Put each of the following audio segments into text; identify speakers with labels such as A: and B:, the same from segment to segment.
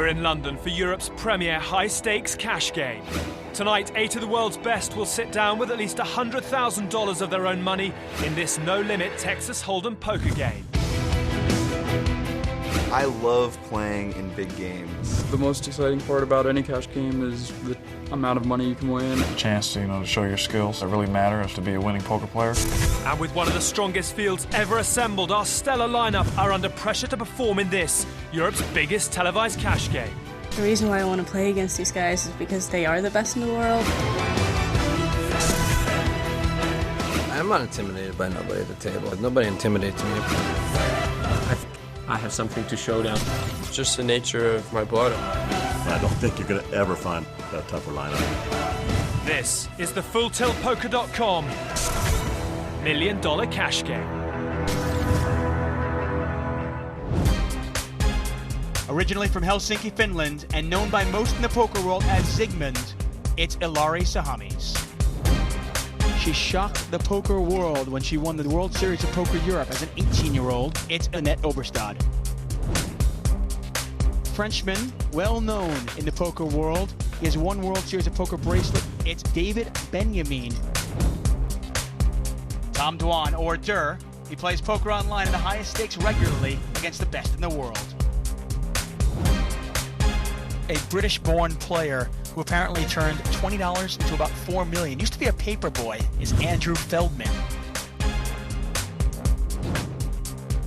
A: We're in London for Europe's premier high-stakes cash game. Tonight, 8 of the world's best will sit down with at least $100,000 of their own money in this no-limit Texas Hold'em poker game.
B: I love playing in big games.
C: The most exciting part about any cash game is the amount of money you can win.
D: A chance to, to show your skills that really matter is to be a winning poker player.
A: And with one of the strongest fields ever assembled, our stellar lineup are under pressure to perform in this, Europe's biggest televised cash game.
E: The reason why I want to play against these guys is because they are the best in the world.
F: I'm not intimidated by nobody at the table. Nobody intimidates me.
G: I have something to show them. It's just the nature of my blood.
H: I don't think you're going to ever find a tougher lineup.
A: This is the FullTiltPoker.com $1 Million Cash Game.
I: Originally from Helsinki, Finland, and known by most in the poker world as Zygmunt, it's Ilari Sahamies. She shocked the poker world when she won the World Series of Poker Europe as an 18-year-old. It's Annette Oberstad. Frenchman, well known in the poker world. He has won World Series of Poker bracelet. It's David Benjamin. Tom Dwan, or durrrr. He plays poker online in the highest stakes regularly against the best in the world. A British-born player who apparently turned $20 into about $4 million. Used to be a paper boy, is Andrew Feldman.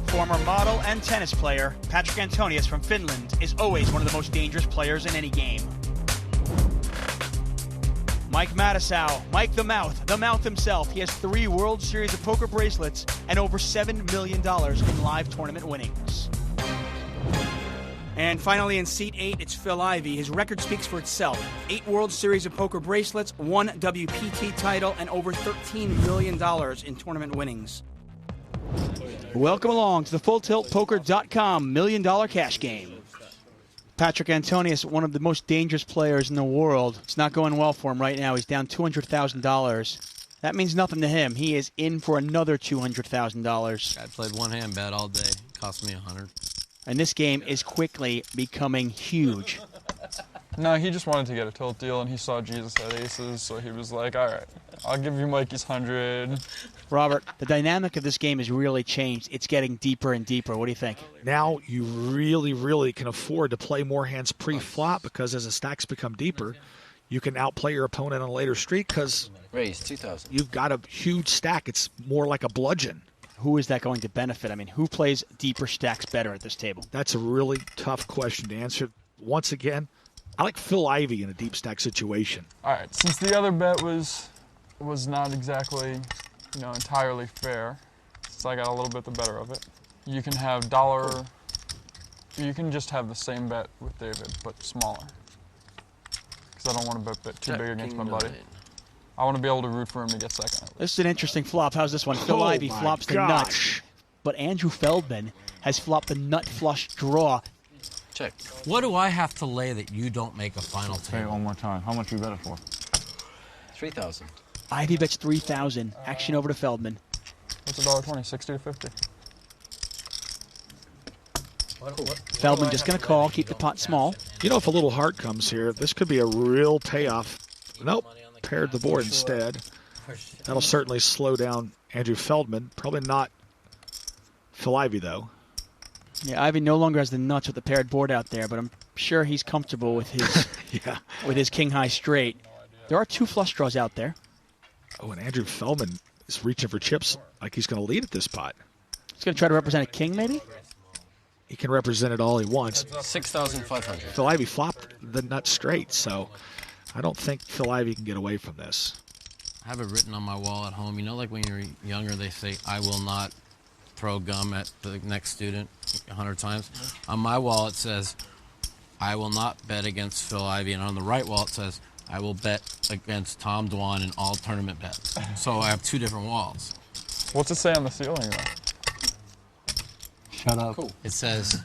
I: Former model and tennis player, Patrick Antonius from Finland is always one of the most dangerous players in any game. Mike Matusow, Mike the Mouth himself. He has 3 World Series of Poker bracelets and over $7 million in live tournament winnings. And finally, in seat 8, it's Phil Ivey. His record speaks for itself. 8 World Series of Poker bracelets, 1 WPT title, and over $13 million in tournament winnings. Welcome along to the FullTiltPoker.com $1 Million Cash Game. Patrick Antonius, one of the most dangerous players in the world. It's not going well for him right now. He's down $200,000. That means nothing to him. He is in for another $200,000.
F: I played one hand bet all day. Cost me $100.
I: And this game is quickly becoming huge.
C: No, he just wanted to get a tilt deal, and he saw Jesus had aces, so he was like, all right, I'll give you Mikey's 100.
I: Robert, the dynamic of this game has really changed. It's getting deeper and deeper. What do you think?
J: Now you really can afford to play more hands pre-flop because as the stacks become deeper, you can outplay your opponent on a later streak because
F: Raise 2,000.
J: You've got a huge stack. It's more like a bludgeon.
I: Who is that going to benefit? I mean, who plays deeper stacks better at this table?
J: That's a really tough question to answer. Once again, I like Phil Ivey in a deep stack situation.
C: All right, since the other bet was not exactly, entirely fair, since I got a little bit the better of it, you can have you can just have the same bet with David, but smaller. Because I don't want to bet too big against my buddy. I want to be able to root for him to get second.
I: This is an interesting flop. How's this one? Phil Ivey flops the nuts, but Andrew Feldman has flopped the nut flush draw.
F: Check. What do I have to lay that you don't make a final table?
D: Say it one more time. How much you bet it for?
F: 3,000.
I: Ivey bets 3,000. Action over to Feldman.
C: What's $1.20? 60 to 50.
I: Feldman just going to call, keep the pot small.
J: If a little heart comes here, this could be a real payoff. Nope. Paired the board instead. That'll certainly slow down Andrew Feldman. Probably not Phil Ivey, though.
I: Yeah, Ivey no longer has the nuts with the paired board out there, but I'm sure he's comfortable with his with his king high straight. There are 2 flush draws out there.
J: Oh, and Andrew Feldman is reaching for chips like he's going to lead at this pot.
I: He's going to try to represent a king, maybe?
J: He can represent it all he wants.
F: 6,500.
J: Phil Ivey flopped the nut straight, so I don't think Phil Ivey can get away from this.
F: I have it written on my wall at home. Like when you're younger, they say, I will not throw gum at the next student 100 times. On my wall, it says, I will not bet against Phil Ivey. And on the right wall, it says, I will bet against Tom Dwan in all tournament bets. So I have 2 different walls.
C: What's it say on the ceiling, though?
D: Shut up.
F: Cool. It says,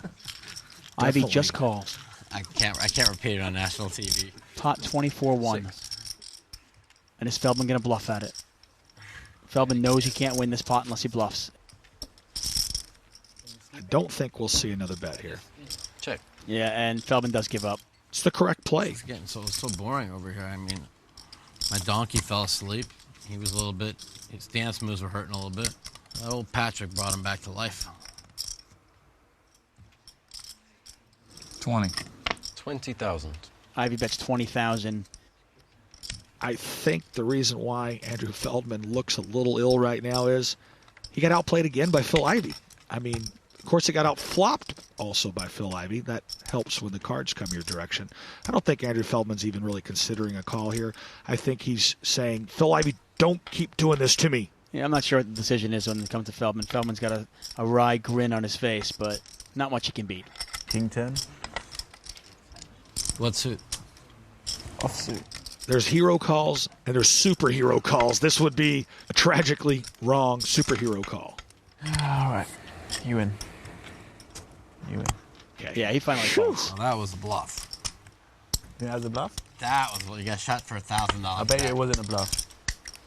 I: Ivey just calls.
F: I can't repeat it on national TV.
I: Pot 24-1. And is Feldman going to bluff at it? Feldman knows he can't win this pot unless he bluffs.
J: I don't think we'll see another bet here.
F: Check.
I: Yeah, and Feldman does give up.
J: It's the correct play.
F: It's getting so boring over here. I mean, my donkey fell asleep. He was a little bit, his dance moves were hurting a little bit. Old Patrick brought him back to life.
D: 20.
G: 20,000.
I: Ivey bets 20,000.
J: I think the reason why Andrew Feldman looks a little ill right now is he got outplayed again by Phil Ivey. I mean, of course, he got outflopped also by Phil Ivey. That helps when the cards come your direction. I don't think Andrew Feldman's even really considering a call here. I think he's saying, Phil Ivey, don't keep doing this to me.
I: Yeah, I'm not sure what the decision is when it comes to Feldman. Feldman's got a wry grin on his face, but not much he can beat.
K: King 10.
F: What suit?
K: Offsuit.
J: There's hero calls and there's superhero calls. This would be a tragically wrong superhero call.
K: All right. You win. You win.
J: Okay.
I: Yeah, he finally calls.
F: Well, that was a bluff.
K: You think that was a bluff?
F: That was what you got shot for $1,000.
K: I bet you it wasn't a bluff.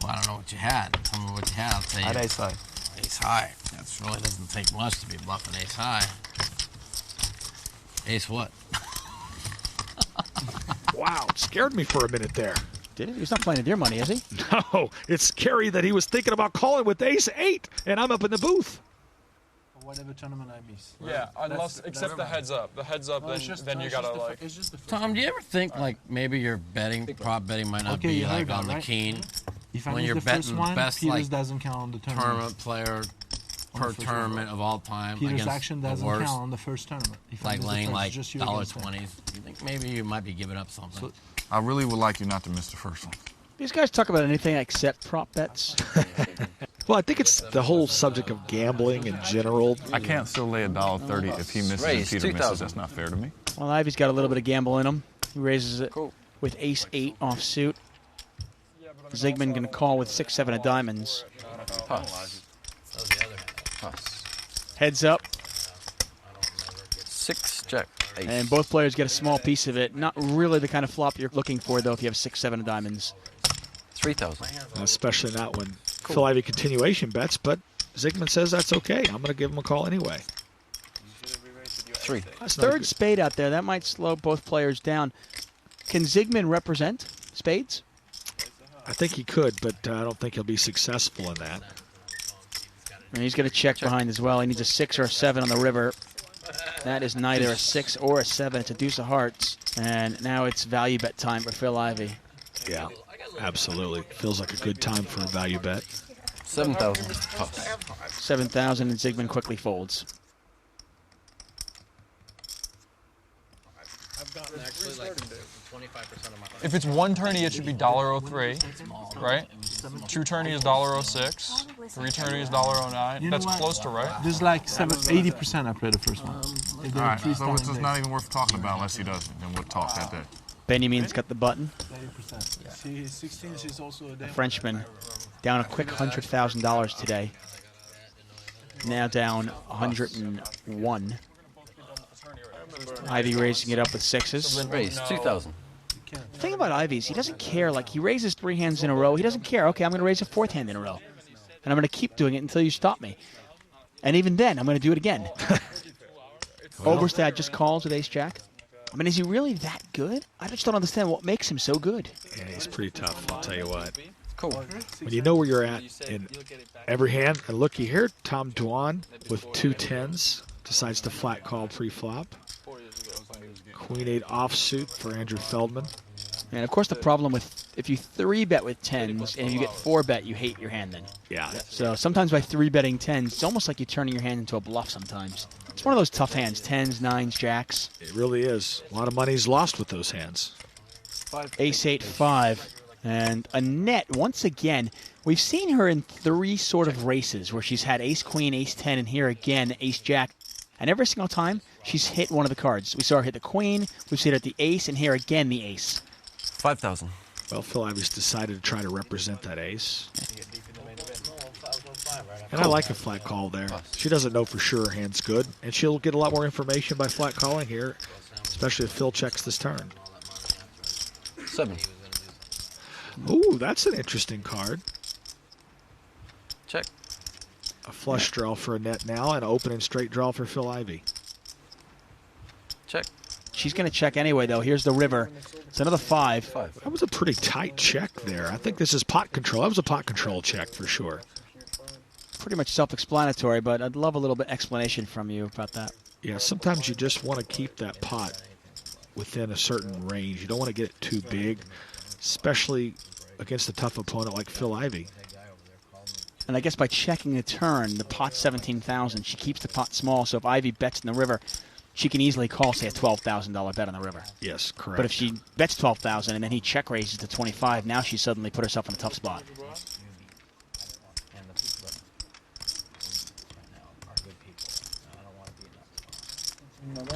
F: Well, I don't know what you had. Tell me what you had. I'll tell you.
K: I had ace high.
F: Ace high. That really doesn't take much to be bluffing ace high. Ace what?
J: Wow, it scared me for a minute there.
I: Did he? He's not playing with your money, is he?
J: No, it's scary that he was thinking about calling with ace 8, and I'm up in the booth.
L: Whatever tournament I miss.
C: Yeah, unless except the heads up. The heads up, then you gotta like.
F: Tom, do you ever think like maybe your prop betting might not be like on the keen?
L: If I
F: when
L: miss
F: you're
L: the first
F: betting
L: one,
F: best
L: Peters
F: like
L: doesn't count on the tournament.
F: tournament player per tournament of all time
L: Peters'
F: against
L: action
F: the
L: doesn't
F: worst,
L: count on the first tournament. If I
F: like
L: miss the
F: laying
L: first,
F: like
L: just you
F: $20s.
L: against them.
F: You think maybe you might be giving up something?
D: I really would like you not to miss the first one.
I: These guys talk about anything except prop bets.
J: Well, I think it's the whole subject of gambling in general.
D: I can't still lay $1.30 if he misses and Peter misses. That's not fair to me.
I: Well, Ivey's got a little bit of gamble in him. He raises it with ace 8 offsuit. Zygmunt going to call with 6-7 of diamonds.
G: Pass.
I: Heads up.
G: 6 jack. Ace.
I: And both players get a small piece of it. Not really the kind of flop you're looking for, though, if you have 6-7 of diamonds.
G: 3,000.
J: Especially not when Phil Ivey continuation bets, but Zygmunt says that's okay. I'm going to give him a call anyway.
G: 3.
J: That's not
I: Third
J: good.
I: spade out there. That might slow both players down. Can Zygmunt represent spades?
J: I think he could, but I don't think he'll be successful in that.
I: And he's going to check behind as well. He needs a 6 or a 7 on the river. That is neither a 6 or a 7. It's a deuce of hearts. And now it's value bet time for Phil Ivey.
J: Yeah, absolutely. Feels like a good time for a value bet.
G: 7,000. Pass.
I: 7,000 and Zygmunt quickly folds.
C: If it's one tourney, it should be $1.03, right? Two tourney is $1.06. Three tourney is $1.09. That's close to right.
L: There's like 80% I play the first one. If there
D: All
L: are
D: right,
L: three
D: so it's
L: standing
D: just not even worth talking about unless he does it. Then we'll talk that day.
I: Benjamin's got the button.
L: 80%. She 16, she's also a
I: The Frenchman down a quick $100,000 today. Now down 101. Ivey raising it up with 6s.
G: Raise 2,000.
I: The thing about Ivey is he doesn't care. Like, he raises 3 hands in a row. He doesn't care. Okay, I'm going to raise a 4th hand in a row. And I'm going to keep doing it until you stop me. And even then, I'm going to do it again. Oberstad just calls with ace-jack. I mean, is he really that good? I just don't understand what makes him so good.
J: Yeah, he's pretty tough, I'll tell you what.
G: Cool.
J: When you know where you're at in every hand, and looky here, Tom Dwan with 2 10s decides to flat call pre-flop. Queen 8 offsuit for Andrew Feldman.
I: And of course, the problem with if you 3-bet with 10s and you get 4-bet, you hate your hand then.
J: Yeah.
I: So sometimes by 3-betting 10s, it's almost like you're turning your hand into a bluff sometimes. It's one of those tough hands, 10s, 9s, jacks.
J: It really is. A lot of money's lost with those hands.
I: Ace 8, 5. And Annette, once again, we've seen her in 3 sort of races where she's had ace, queen, ace 10, and here again, ace, jack. And every single time, she's hit one of the cards. We saw her hit the queen, we've seen her at the ace, and here again, the ace.
G: 5,000.
J: Well, Phil Ivey's decided to try to represent that ace. And I like a flat call there. She doesn't know for sure her hand's good, and she'll get a lot more information by flat calling here, especially if Phil checks this turn.
G: 7.
J: Ooh, that's an interesting card.
G: Check.
J: A flush draw for Annette now, and an open and straight draw for Phil Ivey.
G: Check.
I: She's going to check anyway, though. Here's the river. It's another 5.
J: That was a pretty tight check there. I think this is pot control. That was a pot control check for sure.
I: Pretty much self-explanatory, but I'd love a little bit explanation from you about that.
J: Yeah, sometimes you just want to keep that pot within a certain range. You don't want to get it too big, especially against a tough opponent like Phil Ivey.
I: And I guess by checking the turn, the pot's 17,000. She keeps the pot small, so if Ivey bets in the river, she can easily call, say, a $12,000 bet on the river.
J: Yes, correct.
I: But if she bets 12,000 and then he check raises to 25, now she's suddenly put herself in a tough spot.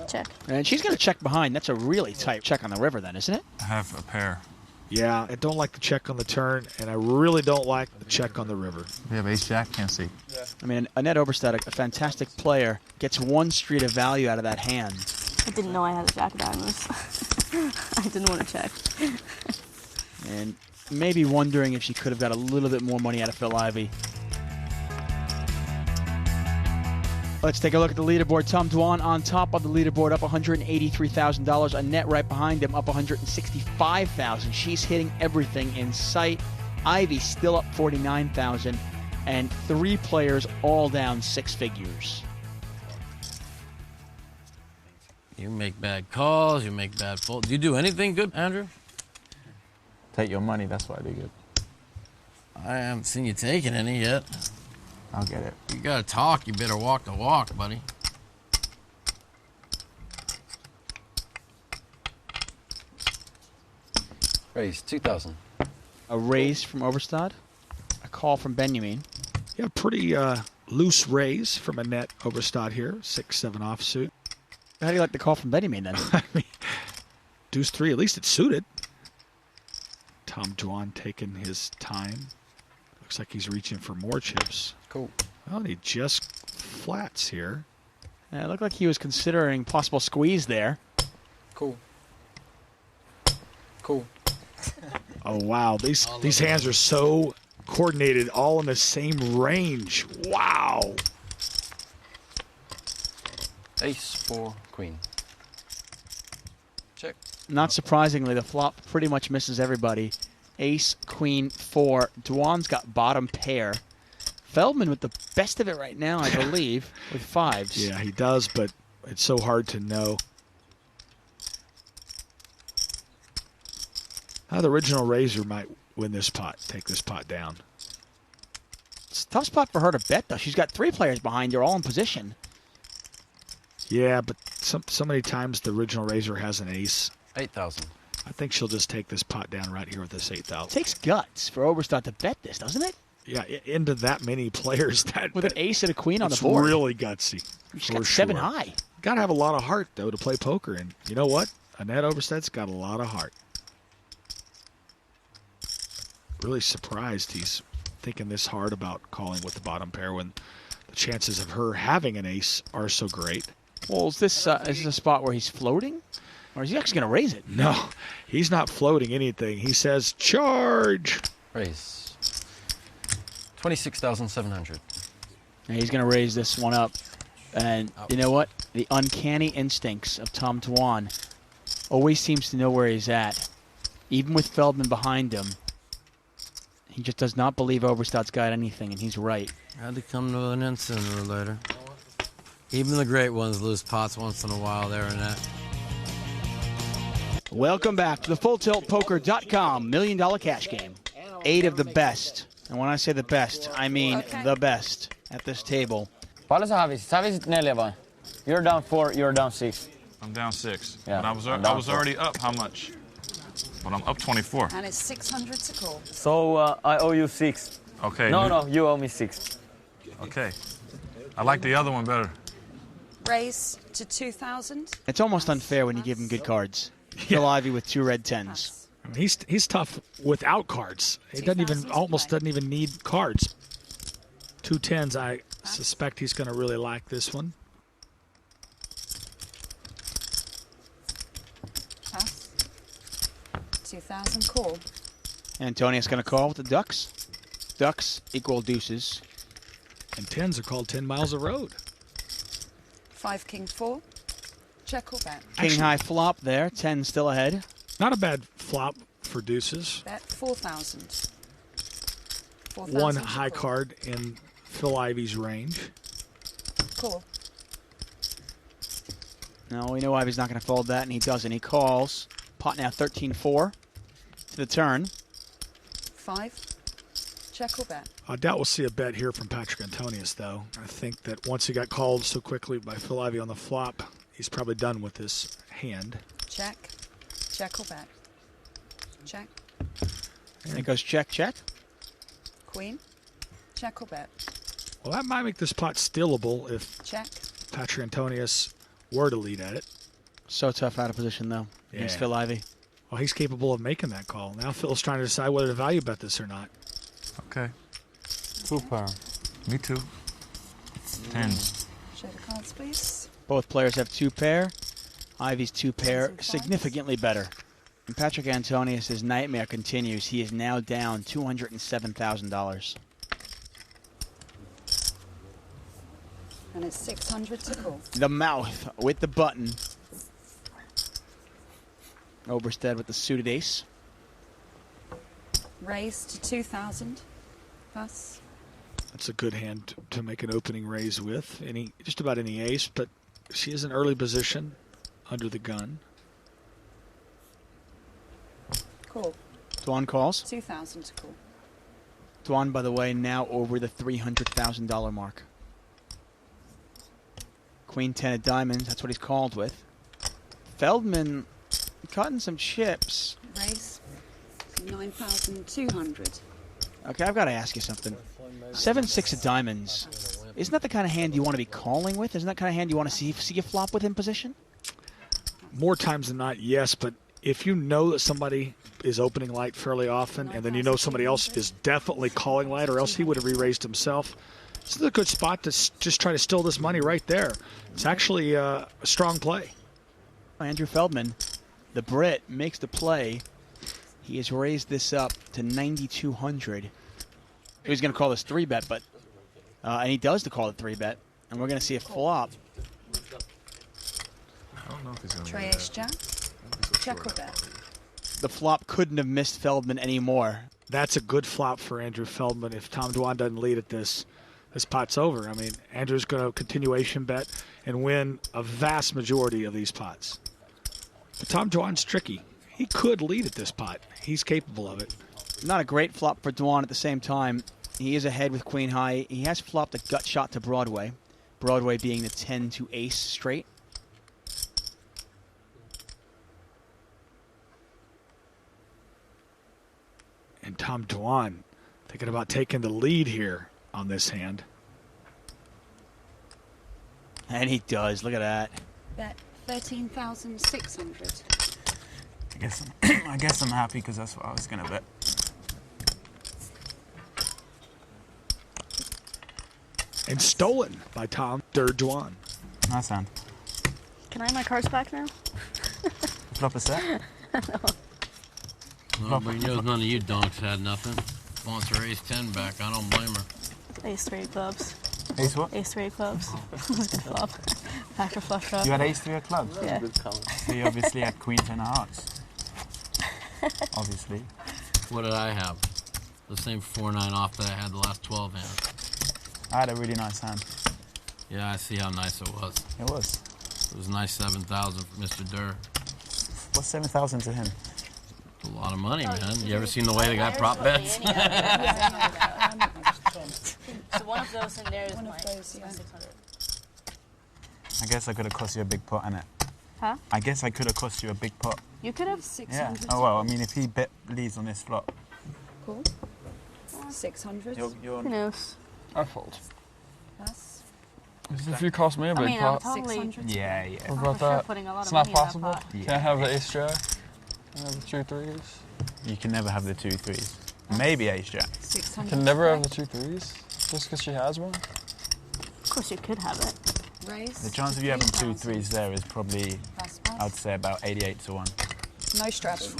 E: Check.
I: And she's going to check behind. That's a really tight check on the river then, isn't it?
D: I have a pair.
J: Yeah, I don't like the check on the turn, and I really don't like the check on the river.
D: We have ace-jack, can't see.
I: I mean, Annette Oberstadt, a fantastic player, gets 1 street of value out of that hand.
E: I didn't know I had a jack of diamonds. I didn't want to check.
I: And maybe wondering if she could have got a little bit more money out of Phil Ivey. Let's take a look at the leaderboard. Tom Dwan on top of the leaderboard, up $183,000. Annette right behind him, up $165,000. She's hitting everything in sight. Ivey still up $49,000, and 3 players all down 6 figures.
F: You make bad calls, you make bad folds. Do you do anything good, Andrew?
K: Take your money, that's what I do good.
F: I haven't seen you taking any yet.
K: I'll get it.
F: You gotta talk, you better walk the walk, buddy.
M: Raise 2,000.
I: A raise from Oberstadt, a call from Benjamin.
J: Yeah, pretty loose raise from Annette Oberstadt here, 6-7 offsuit.
I: How do you like the call from Benjamin then?
J: I mean, deuce 3, at least it's suited. Tom Dwan taking his time. Looks like he's reaching for more chips.
M: Cool.
J: Well, and he just flats here.
I: Yeah, it looked like he was considering possible squeeze there.
M: Cool. Cool.
J: Oh, wow. These hands are so coordinated, all in the same range. Wow.
M: Ace 4, queen. Check.
I: Not surprisingly, the flop pretty much misses everybody. Ace, queen, 4. Dwan's got bottom pair. Feldman with the best of it right now, I believe, with 5s.
J: Yeah, he does, but it's so hard to know. The original raiser might win this pot, take this pot down.
I: It's a tough spot for her to bet, though. She's got 3 players behind her, all in position.
J: Yeah, but so many times the original raiser has an ace.
M: 8,000.
J: I think she'll just take this pot down right here with this 8,000.
I: It takes guts for Oberstadt to bet this, doesn't it?
J: Yeah, into that many players.
I: With an ace and a queen on the board.
J: It's really gutsy.
I: She's got 7 high.
J: Got to have a lot of heart, though, to play poker. And you know what? Annette Oberstadt's got a lot of heart. Really surprised he's thinking this hard about calling with the bottom pair when the chances of her having an ace are so great.
I: Well, is this a spot where he's floating? Or is he actually going to raise it?
J: No, he's not floating anything. He says, charge.
M: Raise. 26,700.
I: And he's going to raise this one up. And you know what? The uncanny instincts of Tom Dwan always seems to know where he's at. Even with Feldman behind him, he just does not believe Oberstadt's got anything, and he's right.
F: Had to come to an end sooner or later. Even the great ones lose pots once in a while there and that.
I: Welcome back to the FullTiltPoker.com $1 Million Cash Game. 8 of the best. And when I say the best, I mean the best at this table.
N: Paljon sä hävisit? Sä hävisit 4 vai? You're down 4, you're down 6.
D: I'm down 6.
N: Yeah,
D: But I was already up how much? But I'm up 24.
O: And it's 600 to call.
N: So I owe you 6.
D: Okay.
N: No, you owe me 6.
D: Okay. I like the other one better.
O: Raise to 2,000.
I: It's almost unfair when you give him good cards. Phil Ivey with 2 red 10s.
J: I mean, he's tough without cards. He almost doesn't even need cards. 2 10s. I suspect he's going to really like this one.
O: Pass. 2,000 call.
I: Antonius going to call with the ducks. Ducks equal deuces.
J: And 10s are called 10 miles of road.
O: 5 king 4. Check or bet?
I: King high flop there. 10 still ahead.
J: Not a bad flop for deuces.
O: Bet 4,000. 4,000
J: One
O: to
J: high
O: call.
J: card in Phil Ivey's range.
O: Call.
I: No, we know Ivey's not going to fold that, and he doesn't. He calls. Pot now 13-4 to the turn.
O: 5. Check or bet?
J: I doubt we'll see a bet here from Patrick Antonius, though. I think that once he got called so quickly by Phil Ivey on the flop, he's probably done with this hand.
O: Check. Check or bet? Check.
I: And it goes check, check.
O: Queen. Check or bet?
J: Well, that might make this pot stealable if
O: Check.
J: Patrick Antonius were to lead at it.
I: So tough out of position, though, against Phil Ivey.
J: Well, he's capable of making that call. Now Phil's trying to decide whether to value bet this or not.
D: Okay.
M: 2 pair.
D: Me too. 10.
O: Show the cards, please.
I: Both players have 2 pair. Ivey's 2 pair significantly better. And Patrick Antonius' nightmare continues. He is now down $207,000.
O: And it's 600 to call.
I: The mouth with the button. Oberstead with the suited ace.
O: Raise to 2,000. Pass.
J: That's a good hand to make an opening raise with. Just about any ace, but she is in early position under the gun.
O: Call.
I: Dwan calls.
O: 2,000 to call.
I: Dwan, by the way, now over the $300,000 mark. Queen 10 of diamonds, that's what he's called with. Feldman cutting some chips.
O: Raise. 9,200.
I: Okay, I've got to ask you something. 7-6 of diamonds. Isn't that the kind of hand you want to be calling with? Isn't that the kind of hand you want to see a flop with in position?
J: More times than not, yes, but if you know that somebody is opening light fairly often and then you know somebody else is definitely calling light or else he would have re-raised himself, this is a good spot to just try to steal this money right there. It's actually a strong play.
I: Andrew Feldman, the Brit, makes the play. He has raised this up to 9,200. He was going to call this 3-bet, but and he does to call it 3-bet, and we're going to see a flop.
D: I don't know if he's going to
O: Tray ace jack. Check or bet?
I: The flop couldn't have missed Feldman anymore.
J: That's a good flop for Andrew Feldman. If Tom Dwan doesn't lead at this pot's over. I mean, Andrew's going to continuation bet and win a vast majority of these pots. But Tom Dwan's tricky. He could lead at this pot. He's capable of it.
I: Not a great flop for Dwan at the same time. He is ahead with queen high. He has flopped a gut shot to Broadway. Broadway being the 10 to ace straight.
J: And Tom Dwan thinking about taking the lead here on this hand.
I: And he does. Look at that.
O: Bet 13,600.
K: I guess I'm happy because that's what I was going to bet.
J: And stolen by Tom Dwan.
K: Nice hand.
E: Can I have my cards back now?
K: Flop a set?
F: Well, but you know, none of you donks had nothing. Wants her ace 10 back. I don't blame her.
E: Ace 3 clubs.
K: Ace what?
E: Ace 3 clubs. Good flop. Backer flush up.
K: You had ace 3 of clubs?
E: Yeah.
K: So you obviously had queen 10 of hearts. Obviously.
F: What did I have? The same 4-9 off that I had the last 12 hands.
K: I had a really nice hand.
F: Yeah, I see how nice it was.
K: It was.
F: It was a nice 7,000 for Mr. Durr.
K: What's 7,000 to him?
F: A lot of money, man. You ever seen the way the guy prop bets?
E: So one of those in there is my 600.
K: I guess I could have cost you a big pot, innit?
E: Huh?
K: I guess I could have cost you a big pot.
E: You could have?
O: 600.
K: Yeah. Oh, well, I mean, if he leads on this flop.
O: Cool. 600.
E: Who knows?
C: I fold.
O: Plus.
C: If you cost me a big pot.
E: Totally.
O: 600.
K: Yeah.
C: What about that?
E: Putting a lot
C: It's
E: of
C: not
E: money in that
C: possible.
E: pot.
C: Can't have the ace jack. Can't have the 2 3s.
K: You can never have the 2 3s. Maybe ace jack.
O: 600.
C: Can never have the 2 3s just because she has one.
E: Of course you could have it.
O: Raise.
K: The chance of you having 2 3s there is probably,
O: Pass.
K: I'd say, about 88 to 1.
O: No strategy.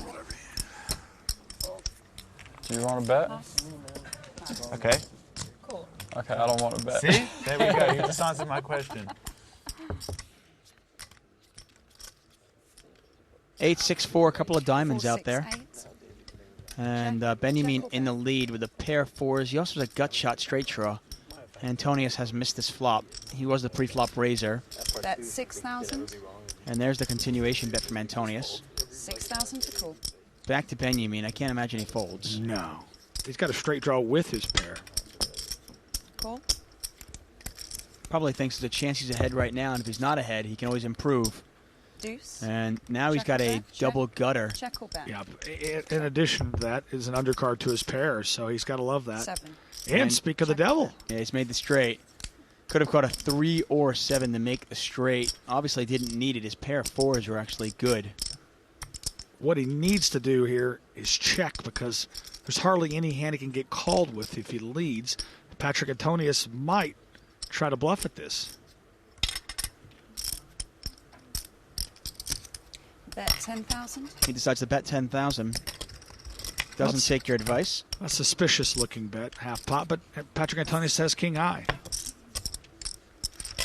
C: Do you want to bet?
K: Okay.
O: Cool.
C: Okay, I don't want to bet.
K: See? There we go. You just answered my question.
I: 8-6-4, a couple of diamonds out there. And Benjamin in the lead with a pair of fours. He also has a gut shot straight draw. Antonius has missed this flop. He was the pre-flop raiser.
O: That's 6,000.
I: And there's the continuation bet from Antonius.
O: 6,000 to call.
I: Back to Benjamin. I can't imagine he folds.
J: No. He's got a straight draw with his pair.
O: Call.
I: Probably thinks there's a chance he's ahead right now, and if he's not ahead, he can always improve.
O: Deuce.
I: And now he's got a double gutter.
O: Check or bet?
J: Yeah. In addition to that is an undercard to his pair, so he's got to love that.
O: 7.
J: And speak of the devil.
I: Yeah, he's made the straight. Could have caught a 3 or 7 to make the straight. Obviously didn't need it. His pair of fours were actually good.
J: What he needs to do here is check, because there's hardly any hand he can get called with if he leads. Patrick Antonius might try to bluff at this.
O: Bet 10,000.
I: He decides to bet 10,000. Doesn't take your advice.
J: A suspicious looking bet, half pot, but Patrick Antonius says king high.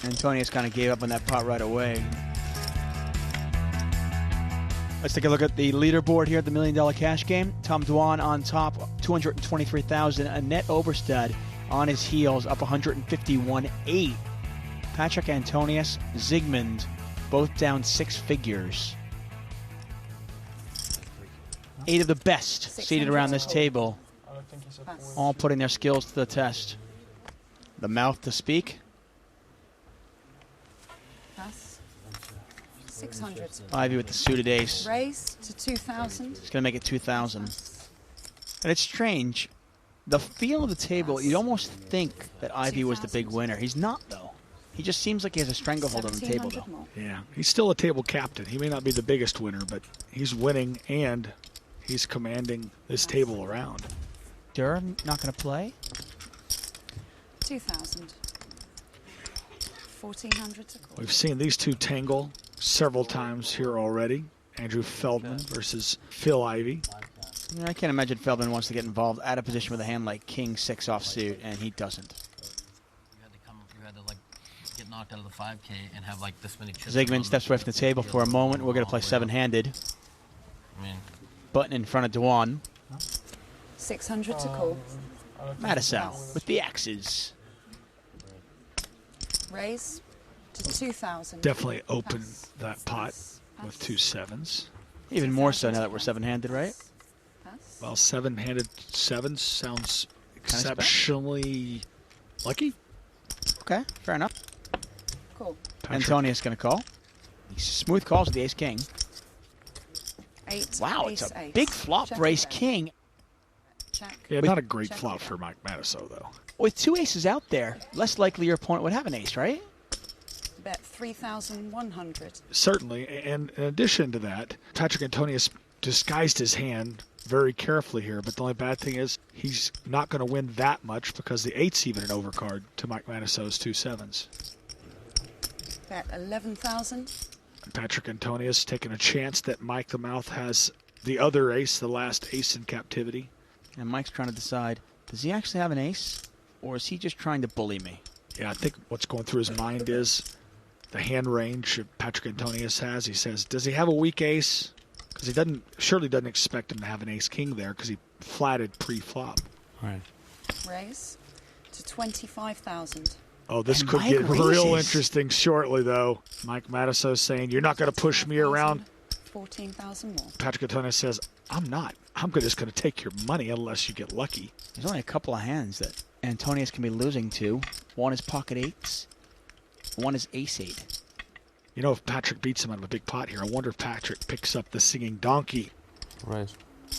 I: Antonius kind of gave up on that pot right away. Let's take a look at the leaderboard here at the $1 Million Cash Game. Tom Dwan on top, 223,000. Annette Oberstad on his heels, up 151.8. Patrick Antonius, Zygmunt, both down 6 figures. 8 of the best seated around this table, all putting their skills to the test. The mouth to speak.
O: Pass. 600.
I: Ivey with the suited ace.
O: Raise to 2,000.
I: He's going to make it 2,000. And it's strange. The feel of the table, you'd almost think that Ivey was the big winner. He's not, though. He just seems like he has a stranglehold on the table, though.
J: Yeah, he's still a table captain. He may not be the biggest winner, but he's winning and he's commanding this table around.
I: Durrrr not going to play?
O: 2,000. 1,400 to call.
J: We've seen these two tangle several times here already. Andrew Feldman versus Phil Ivey.
I: Yeah, I can't imagine Feldman wants to get involved out of position with a hand like King 6 offsuit, and he doesn't.
F: You had to like get knocked out of the 5K and have like this many chips.
I: Zygmunt steps away from the table for a moment. We're going to play 7-handed.
F: I mean,
I: Button in front of Dwan.
O: 600 to call.
I: Matusow with the axes.
O: Raise to 2,000.
J: Definitely open that pot with 2 sevens.
I: Even more so now that we're 7-handed, right?
J: Well, 7-handed sevens sounds exceptionally lucky.
I: Okay, fair enough.
O: Cool.
I: Antonius going to call. He smooth calls with the ace-king.
O: 8.
I: Wow, it's a big flop for ace-king.
O: Check.
J: Yeah, not a great flop for Mike Matusow, though.
I: With 2 aces out there, less likely your opponent would have an ace, right?
O: Bet 3,100.
J: Certainly, and in addition to that, Patrick Antonius disguised his hand very carefully here, but the only bad thing is he's not going to win that much because the 8's even an overcard to Mike Matusow's 2 sevens.
O: Bet 11,000.
J: Patrick Antonius taking a chance that Mike the Mouth has the other ace, the last ace in captivity.
I: And Mike's trying to decide, does he actually have an ace, or is he just trying to bully me?
J: Yeah, I think what's going through his mind is the hand range Patrick Antonius has. He says, does he have a weak ace? Because he surely doesn't expect him to have an ace-king there because he flatted pre-flop.
F: Right.
O: Raise to 25,000.
J: Oh, this
O: And
J: could
O: Mike
J: get real
O: raises.
J: interesting shortly, though. Mike Matusow saying, you're not going to push me around.
O: 14,000 more.
J: Patrick Antonius says, I'm not. I'm just going to take your money unless you get lucky.
I: There's only a couple of hands that Antonius can be losing to. One is pocket 8s. One is ace 8.
J: You know, if Patrick beats him out of a big pot here, I wonder if Patrick picks up the singing donkey.
F: Raise.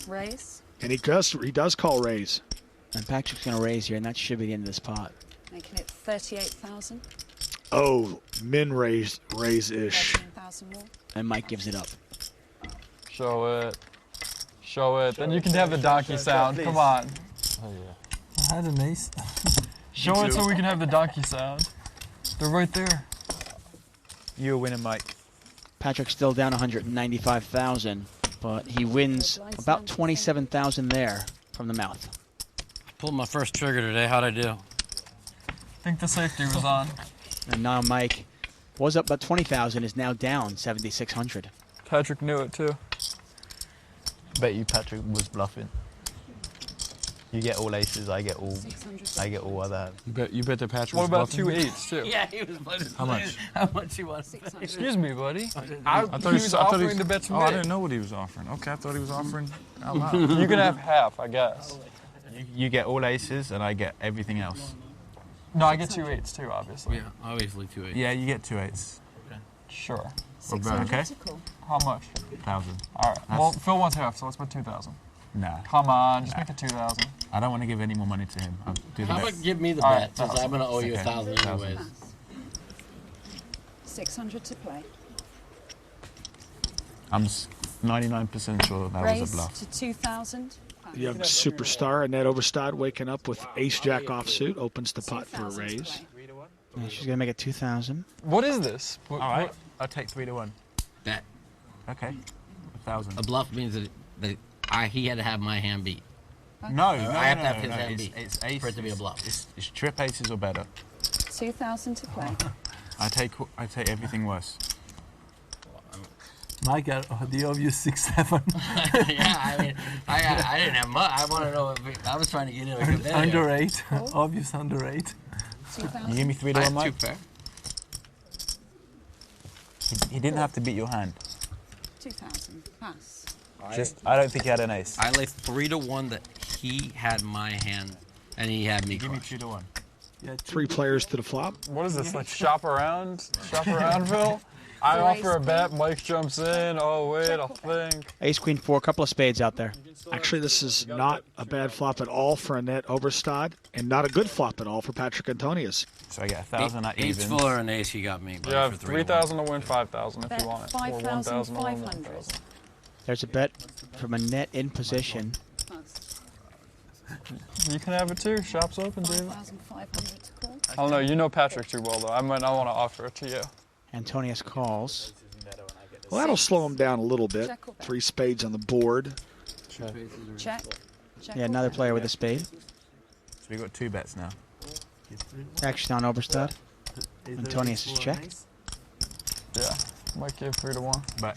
O: Raise.
J: And he does call raise.
I: And Patrick's going to raise here, and that should be the end of this pot.
O: Making it 38,000.
J: Oh, min raise-ish.
O: 13,000 more.
I: And Mike gives it up.
C: Show it. Show it. Then you can have the donkey sound. Come on.
F: Oh yeah.
L: I had an ace.
C: Show it so we can have the donkey sound. They're right there.
K: You're winning, Mike.
I: Patrick's still down 195,000, but he wins about 27,000 there from the mouth.
F: Pulled my first trigger today. How'd I do?
C: I think the safety was on.
I: And now Mike was up about 20,000, is now down 7,600.
C: Patrick knew it too.
P: Bet you Patrick was bluffing. You get all aces, I get all other hands.
L: You bet that Patrick
C: What
L: was
C: about
L: bluffing?
C: 2 eights too?
F: Yeah, he was bluffing.
L: How much?
F: How much he wants?
C: Excuse me, buddy.
D: I
C: he was offering to bet to me.
D: I didn't know what he was offering. Okay, I thought he was offering out loud.
C: You can have half, I guess.
P: You get all aces and I get everything else.
C: No, I get 2 eights too, obviously.
F: Yeah, obviously 2 8.
P: Yeah, you get 2 8s.
C: Sure.
P: Okay.
C: How much?
P: 1,000.
C: All right. Well, Phil wants half, so let's put 2,000.
P: Nah.
C: Come on, just make it 2,000.
P: I don't want to give any more money to him. I'll do the
F: How
P: bet.
F: about give me the
C: All
F: bet,
C: right,
F: since I'm going to owe you
P: Okay.
F: 1,000 anyways.
O: 600 to play.
P: I'm 99% sure that was
O: Raise
P: a bluff.
O: to 2,000.
J: You have superstar Annette Overstad waking up with ace-jack offsuit, opens the pot for a raise.
I: Yeah, she's going to make it 2,000.
C: What is this?
P: All right, I'll take 3 to 1.
F: Bet.
P: Okay, 1,000.
F: A bluff means that he had to have my hand beat.
P: No,
F: I have to have his
P: no,
F: hand beat
P: it's ace,
F: for it to be a bluff.
P: It's trip aces or better.
O: 2,000 to play.
P: I take everything worse.
L: Mike, do you owe you 6, 7?
F: Yeah, I mean, I didn't have much. I want to know if I was trying to get in a competitive.
L: Under 8. Obvious under 8.
P: You give me 3 to 1, Mike?
F: 2 fair.
P: He didn't have to beat your hand.
O: 2,000. Pass.
P: I don't think he had an ace.
F: I laid 3 to 1 that he had my hand and he had me.
P: Give me
F: crushed.
P: 2 to 1.
L: Yeah,
J: 3 players to the flop.
C: What is this, like shop around? Shop around, Phil? I offer a bet, Mike jumps in. Oh, wait, I'll think.
I: Ace, queen, 4, couple of spades out there.
J: Actually, this is not a bad flop at all for Annette Overstad, and not a good flop at all for Patrick Antonius.
P: So I get 1,000 at
F: Ace
P: even.
F: full or an ace, he got me.
C: You have 3,000 to win 5,000 if
O: Bet
C: you want it. Or 1,000 to win
O: 5,500.
C: 1,000.
I: There's a bet from Annette in position.
C: You can have it too. Shop's open, David.
O: 5,500 to call.
C: I don't know. You know Patrick too well, though. I might not want to offer it to you.
I: Antonius calls.
J: Well, that'll slow him down a little bit. 3 spades on the board.
O: Check.
I: Yeah, another player with a spade.
P: So we got 2 bets now.
I: Action on Overstad. Antonius is checked.
C: Yeah. Might give 3 to 1.
P: But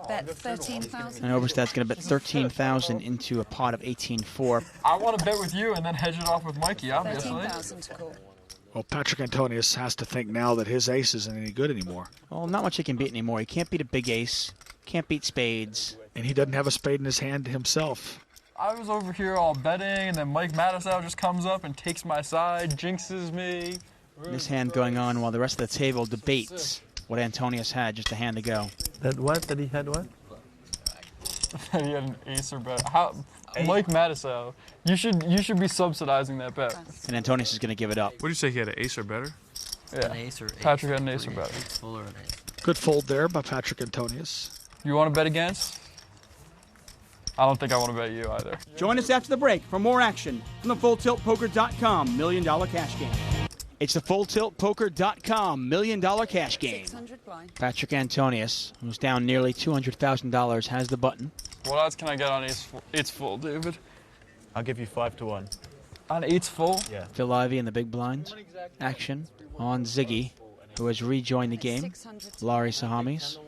O: Bet 13,000.
J: Uh,
I: And Overstad's going to bet 13,000 into a pot of 18-4.
C: I want to bet with you and then hedge it off with Mikey, obviously.
O: 13,000 to call.
J: Well, Patrick Antonius has to think now that his ace isn't any good anymore.
I: Well, not much he can beat anymore. He can't beat a big ace. Can't beat spades.
J: And he doesn't have a spade in his hand himself.
C: I was over here all betting, and then Mike Matusow just comes up and takes my side, jinxes me.
I: This hand going on while the rest of the table debates what Antonius had just a hand to go.
L: That what? That he had what?
C: He had an ace or better. Mike Matusow, you should be subsidizing that bet.
I: And Antonius is going to give it up.
D: What did you say? He had an ace or better?
C: Yeah.
F: An ace or ace.
C: Patrick had an ace or better.
F: Ace full or an ace.
J: Good fold there by Patrick Antonius.
C: You want to bet against? I don't think I want to bet you either.
I: Join us after the break for more action from the FullTiltPoker.com $1 Million Cash Game. It's the FullTiltPoker.com $1 Million Cash Game.
O: 600 blind.
I: Patrick Antonius, who's down nearly $200,000, has the button.
C: What odds can I get on ace full, David?
P: I'll give you 5 to 1.
C: On eights full?
P: Yeah.
I: Phil Ivey in the big blind. Action on Ziggy, who has rejoined the game. Laurie Sahamis.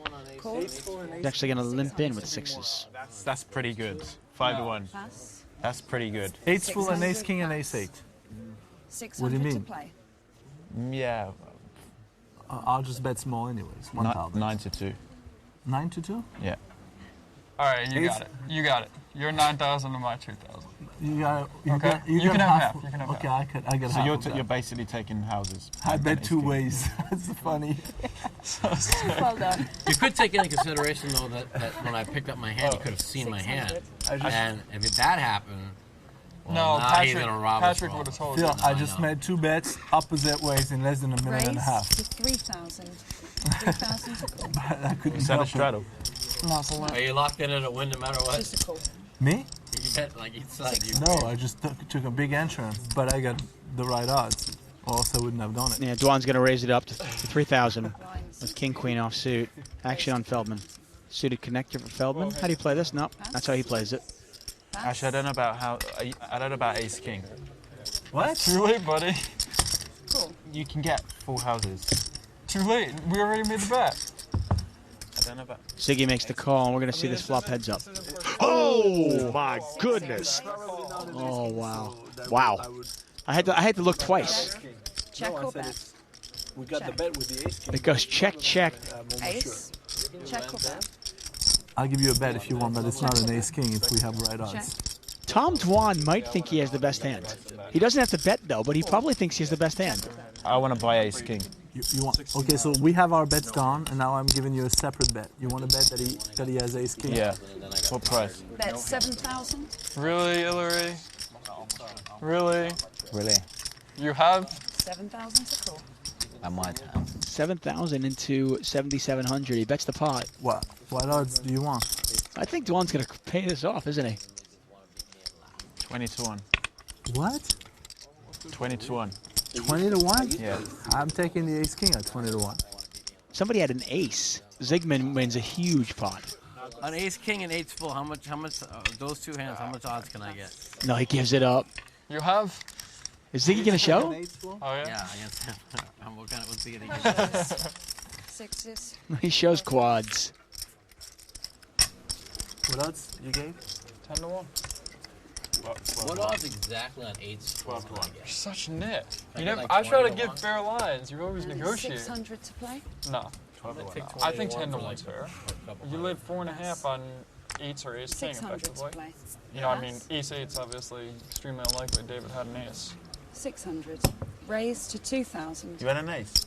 I: He's actually going to limp in with 6s.
P: That's pretty good. 5 to 1.
O: Pass.
P: That's pretty good.
L: 8's full and ace king and ace 8.
O: 600
L: What do you mean?
O: to play.
P: Yeah.
L: I'll just bet small anyways. 1,000.
P: 9 to 2.
L: 9 to 2?
P: Yeah.
C: All right, you
L: Ace-
C: got it. You got it. You're 9,000 to my 2,000.
L: You got.
C: Okay. You can have half. You can have
L: okay,
C: half.
L: I get
P: So
L: half.
P: you're
L: of that.
P: you're basically taking houses.
L: I bet
P: Ace
L: 2
P: king.
L: ways. That's funny.
O: Well done.
F: You could take into consideration, though, that when I picked up my hand, you could have seen my hand. And if that happened, well,
C: No,
F: now he's
C: Patrick,
F: gonna rob
C: Patrick
F: us
C: would have told
L: Phil,
C: you.
L: I just made 2 bets opposite ways in less than a minute
O: Raise
L: and a half.
O: to 3,000. 3,000 to call.
L: I couldn't
P: Is that a
L: help it.
P: straddle?
C: No, it's a limp.
F: Are you locked in at a win no matter what?
O: Just a call.
L: Me?
F: You bet like each side. You
L: No, I just took a big entrance, but I got the right odds, or else I wouldn't have done it.
I: Yeah, Dwan's going to raise it up to 3,000 with King Queen off suit. Action on Feldman. Suited connector for Feldman. How do you play this? No, that's how he plays it.
P: Actually, I don't know about I don't know about Ace King.
L: What?
C: Too late, buddy.
O: Cool.
P: You can get full houses.
C: Too late. We already made the bet.
Q: Ziggy makes the call, and we're going to see this flop heads up.
J: Oh, my goodness.
Q: Oh, wow. Wow. I had to look twice.
O: Check or bet?
L: We got the bet with the ace king.
Q: It goes check, check.
O: Ace. Check or bet?
L: I'll give you a bet if you want, but it's not an ace king if we have right odds.
Q: Tom Dwan might think he has the best hand. He doesn't have to bet, though, but he probably thinks he has the best hand.
P: I want to buy ace king.
L: You want? Okay, so we have our bets gone, and now I'm giving you a separate bet. You want to bet that he has ace king?
P: Yeah. What price?
O: Bet 7,000.
C: Really, Hillary? Really?
P: Really?
C: You have?
O: 7,000 to call.
P: I might.
Q: 7,000 into 7,700. He bets the pot.
L: What odds do you want?
Q: I think Dwan's going to pay this off, isn't he?
P: 20 to 1.
L: What?
P: 20 to 1.
L: 20 to 1?
P: Yeah.
L: I'm taking the ace king at 20 to 1.
Q: Somebody had an ace. Zygmunt wins a huge pot.
F: An ace king and eight full. How much? Those two hands. How much odds can I get?
Q: No, he gives it up.
C: You have?
Q: Is Ziggy going to show?
C: Oh, yeah?
F: Yeah, against him. What's he going to get?
O: Sixes.
Q: He shows quads.
L: What odds you gave?
C: 10 to 1.
F: What odds exactly on eights?
C: 12 to 1. You're such a nit. You
F: I
C: never.
F: like
C: I try to
F: 20 to
C: give
F: 1.
C: fair lines. You always negotiate.
O: 600 to play?
C: No.
F: 12 to 1.
C: I think 10 to 1's fair. You live 4.5 on eights or ace king
O: 600 to
C: effectively.
O: play.
C: You know, I mean, ace eight's obviously extremely unlikely. David had an ace.
O: 600. Raise to 2,000.
K: You had an ace.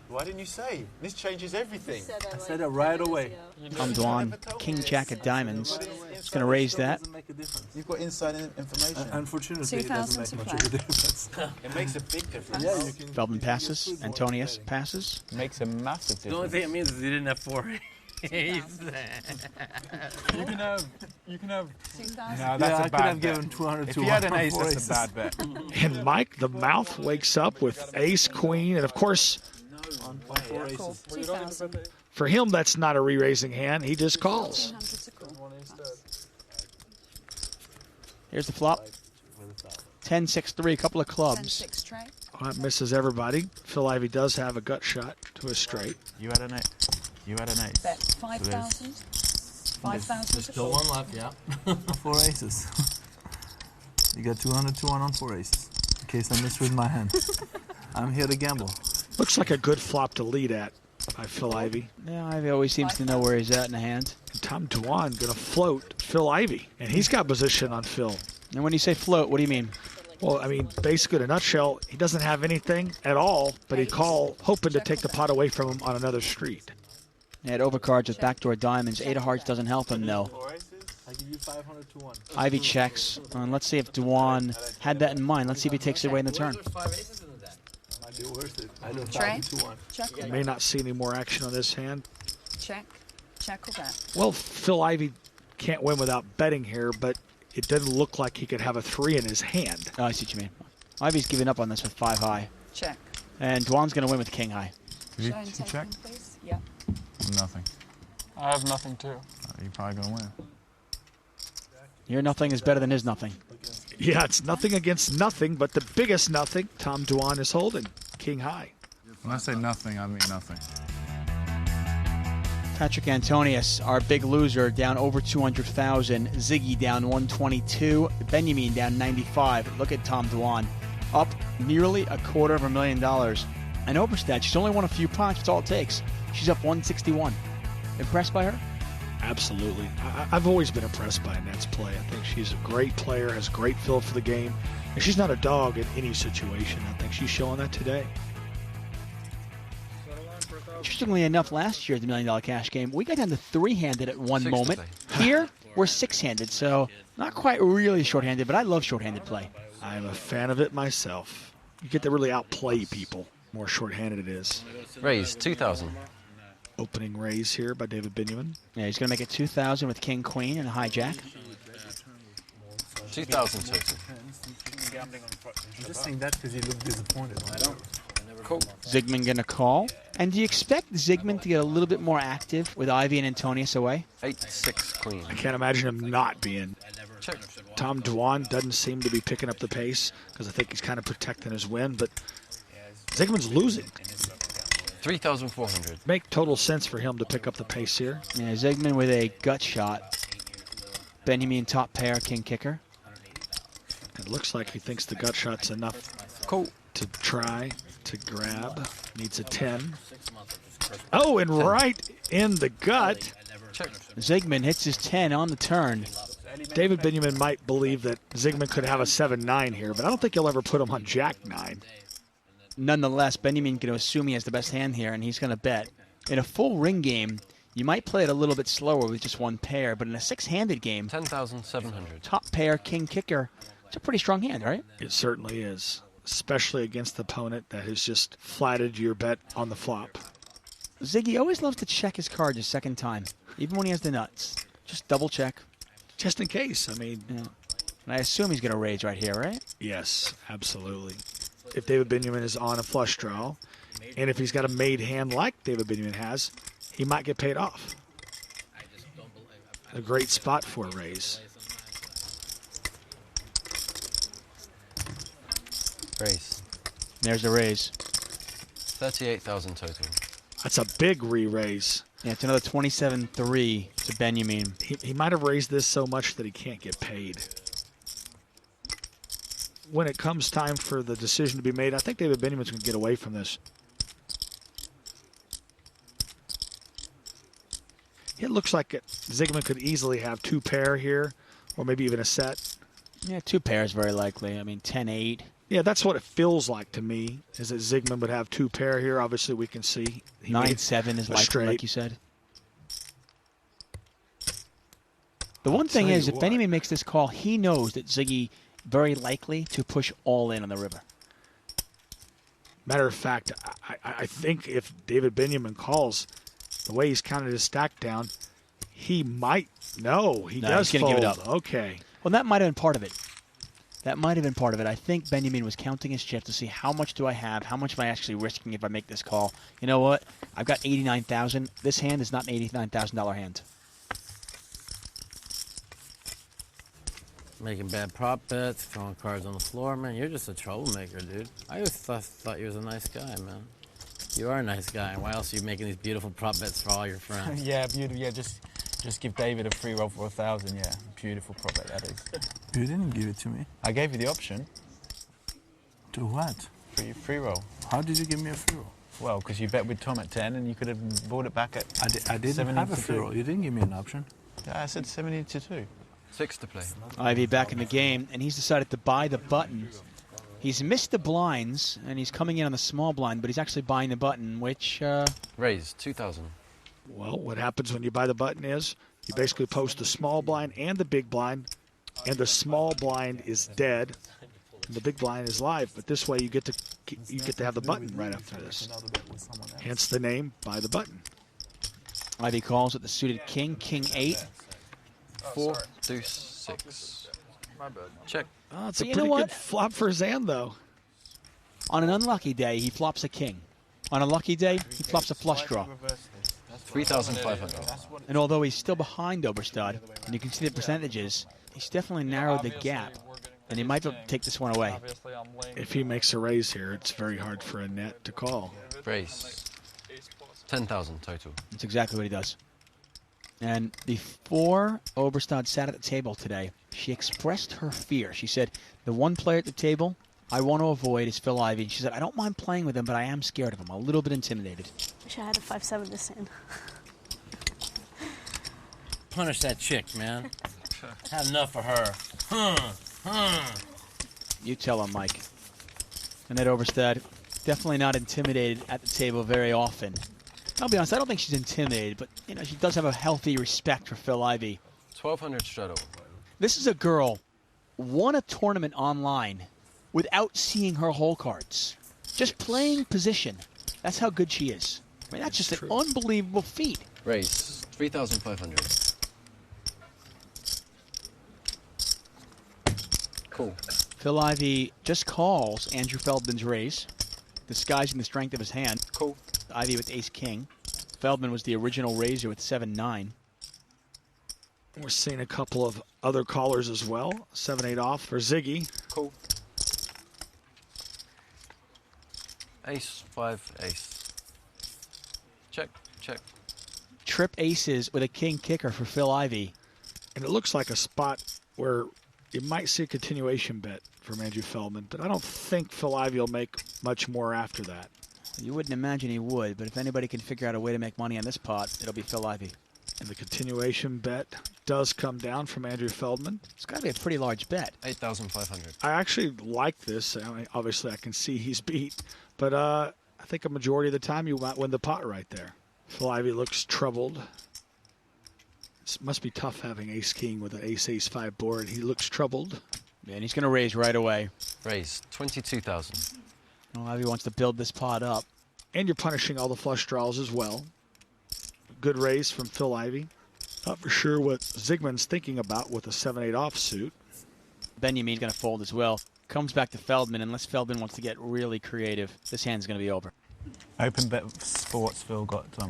K: Why didn't you say? This changes everything.
L: I said it right away.
Q: Tom Dwan, king jack of diamonds. He's going to raise that.
K: You've got inside information.
L: Unfortunately, it doesn't make much of a difference.
K: It makes a big difference.
L: Yeah, you can.
Q: Feldman passes. Antonius passes.
P: Makes a massive difference.
F: The only thing it means is he didn't have 4 aces.
C: You can have.
O: 2,000.
L: No, that's a bad bet. Given 200
P: if
L: to
P: he
L: 1
P: had an ace,
L: for
P: that's
L: aces.
P: a bad bet.
J: And Mike, the mouth, wakes up with ace, queen, and of course,
L: On 4 aces.
O: 2,000.
J: for him, that's not a re-raising hand. He just calls.
O: 1,500 to call.
Q: Here's the flop. 10-6-3, a couple of clubs.
O: 10-6 trade.
J: Well, that misses everybody. Phil Ivey does have a gut shot to a straight.
P: You had an ace. You had an ace.
O: Bet 5,000. 5,000 to
F: Still
O: call.
F: one left, yeah.
L: 4 aces. You got 200 to 1 on 4 aces. In case I misread my hand. I'm here to gamble.
J: Looks like a good flop to lead at by Phil Ivey.
Q: Yeah, Ivey always seems to know where he's at in the hand.
J: And Tom Dwan going to float Phil Ivey. And he's got position on Phil.
Q: And when you say float, what do you mean?
J: Well, I mean, basically, in a nutshell, he doesn't have anything at all, but he'd call hoping to take the pot away from him on another street.
Q: He had overcards with backdoor diamonds. 8 of hearts doesn't help him, though.
L: I give you 500 to 1.
Q: Ivey checks. And let's see if Dwan had that in mind. Let's see if he takes it away in the turn.
L: Might be worth it. I do
O: Trade.
L: 1,000 to 1.
O: Check or
J: May
O: bet.
J: not see any more action on this hand.
O: Check. Check or bet.
J: Well, Phil Ivey can't win without betting here, but it doesn't look like he could have a 3 in his hand.
Q: Oh, I see what you mean. Ivey's giving up on this with 5 high.
O: Check.
Q: And Dwan's going to win with king high.
P: Did you
O: Show and take
P: check?
O: one, please. Yep.
P: Nothing.
C: I have nothing too.
P: You're probably going to win.
Q: Your nothing is better than his nothing.
J: Yeah, it's nothing against nothing, but the biggest nothing Tom Dwan is holding, king high.
D: When I say nothing, I mean nothing.
Q: Patrick Antonius, our big loser, down over 200,000. Ziggy down 122. Benjamin down 95. Look at Tom Dwan, up nearly $250,000. And Oberstadt, she's only won a few pots. That's all it takes. She's up 161. Impressed by her?
J: Absolutely. I've always been impressed by Annette's play. I think she's a great player, has great feel for the game, and she's not a dog in any situation. I think she's showing that today.
Q: Interestingly enough, last year at the $1 Million Cash Game, we got down to 3-handed at one moment. Here, we're 6-handed, so not quite really short-handed, but I love short-handed play.
J: I'm a fan of it myself. You get to really outplay people. More short-handed it is.
M: Raise 2,000.
J: Opening raise here by David Benjamin.
Q: Yeah, he's going to make it 2,000 with king, queen, and a hijack.
M: 2,000 total.
L: I'm just saying that because you look disappointed. I don't.
M: Cool.
Q: Zygmunt going to call. And do you expect Zygmunt to get a little bit more active with Ivey and Antonius away?
M: 8-6 queen.
J: I can't imagine him not being.
M: Check.
J: Tom Dwan doesn't seem to be picking up the pace because I think he's kind of protecting his win, but Zygmunt's losing.
M: 3,400.
J: Make total sense for him to pick up the pace here.
Q: Yeah, Zygmunt with a gut shot. Benjamin top pair, king kicker.
J: It looks like he thinks the gut shot's enough to try to grab. Needs a 10. Oh, and right in the gut.
Q: Zygmunt hits his 10 on the turn.
J: David Benjamin might believe that Zygmunt could have a 7-9 here, but I don't think he'll ever put him on Jack 9.
Q: Nonetheless, Benjamin can assume he has the best hand here, and he's going to bet. In a full ring game, you might play it a little bit slower with just one pair, but in a six-handed game,
M: 10,700.
Q: Top pair, king kicker, it's a pretty strong hand, right?
J: It certainly is, especially against the opponent that has just flatted your bet on the flop.
Q: Ziggy always loves to check his cards a second time, even when he has the nuts. Just double check.
J: Just in case, I mean.
Q: Yeah. And I assume he's going to raise right here, right?
J: Yes, absolutely. If David Benjamin is on a flush draw, and if he's got a made hand like David Benjamin has, he might get paid off. A great spot for a raise.
M: Raise.
Q: There's a raise.
M: 38,000 total.
J: That's a big re-raise.
Q: Yeah, it's another 27-3 to Benjamin.
J: He might have raised this so much that he can't get paid. When it comes time for the decision to be made, I think David Benjamin's going to get away from this. It looks like Zygmunt could easily have two pair here, or maybe even a set.
Q: Yeah, two pairs very likely. I mean, 10-8.
J: Yeah, that's what it feels like to me, is that Zygmunt would have two pair here. Obviously, we can see.
Q: 9-7 is likely, like you said. The one thing is, if Benjamin makes this call, he knows that Ziggy very likely to push all in on the river.
J: Matter of fact, I think if David Benjamin calls, the way he's counted his stack down, he might. No, he does
Q: he's gonna
J: fold.
Q: give it up.
J: Okay.
Q: Well, that might have been part of it. That might have been part of it. I think Benjamin was counting his chips to see how much do I have, how much am I actually risking if I make this call. You know what? I've got $89,000. This hand is not an $89,000 hand.
F: Making bad prop bets, throwing cards on the floor, man. You're just a troublemaker, dude. I always thought you was a nice guy, man. You are a nice guy. Why else are you making these beautiful prop bets for all your friends?
K: Yeah, beautiful. Yeah, just give David a free roll for 1,000. Yeah, beautiful prop bet that is.
L: You didn't give it to me.
K: I gave you the option.
L: To what?
K: Free roll.
L: How did you give me a free roll?
K: Well, because you bet with Tom at 10, and you could have bought it back at.
L: I didn't have a free roll. You didn't give me an option.
K: Yeah, I said 70-2.
M: 6 to play.
Q: Ivey back in the game, and he's decided to buy the button. He's missed the blinds, and he's coming in on the small blind, but he's actually buying the button, which...
M: Raise, 2,000.
J: Well, what happens when you buy the button is you basically post the small blind and the big blind, and the small blind is dead, and the big blind is live. But this way you get to have the button right after this. Hence the name, buy the button.
Q: Ivey calls it the suited king, king 8.
M: 4, deuce, 6. Check.
J: Oh, it's a pretty good flop for his hand, though.
Q: On an unlucky day, he flops a king. On a lucky day, he flops a flush draw.
M: 3,500.
Q: And although he's still behind Oberstad, and you can see the percentages, he's definitely narrowed the gap. And he might be able to take this one away.
J: If he makes a raise here, it's very hard for a net to call.
M: Raise. 10,000 total.
Q: That's exactly what he does. And before Oberstad sat at the table today, she expressed her fear. She said, the one player at the table I want to avoid is Phil Ivey. And she said, I don't mind playing with him, but I am scared of him. A little bit intimidated.
E: Wish I had a 5-7 this hand.
F: Punish that chick, man. Had enough of her.
Q: You tell him, Mike. Annette Oberstad, definitely not intimidated at the table very often. I'll be honest, I don't think she's intimidated, but you know she does have a healthy respect for Phil Ivey.
M: 1,200 straddle.
Q: This is a girl won a tournament online without seeing her hole cards. Just playing position. That's how good she is. I mean, that's just an unbelievable feat.
M: Raise. 3,500. Cool.
Q: Phil Ivey just calls Andrew Feldman's raise, disguising the strength of his hand.
M: Cool.
Q: Ivey with ace-king. Feldman was the original raiser with 7-9.
J: We're seeing a couple of other callers as well. 7-8 off for Ziggy.
M: Cool. Ace, 5, ace. Check, check.
Q: Trip aces with a king kicker for Phil Ivey.
J: And it looks like a spot where you might see a continuation bet from Andrew Feldman, but I don't think Phil Ivey will make much more after that.
Q: You wouldn't imagine he would, but if anybody can figure out a way to make money on this pot, it'll be Phil Ivey.
J: And the continuation bet does come down from Andrew Feldman.
Q: It's got to be a pretty large bet.
M: 8,500.
J: I actually like this. I mean, obviously, I can see he's beat, but I think a majority of the time you might win the pot right there. Phil Ivey looks troubled. It must be tough having ace-king with an ace-ace-5 board. He looks troubled.
Q: Yeah, and he's going to raise right away.
M: Raise 22,000.
Q: Well, Ivey wants to build this pot up.
J: And you're punishing all the flush draws as well. Good raise from Phil Ivey. Not for sure what Zygmun's thinking about with a 7-8 offsuit.
Q: Benjamin's going to fold as well. Comes back to Feldman. Unless Feldman wants to get really creative, this hand's going to be over.
K: Open bet sports Phil got, Tom.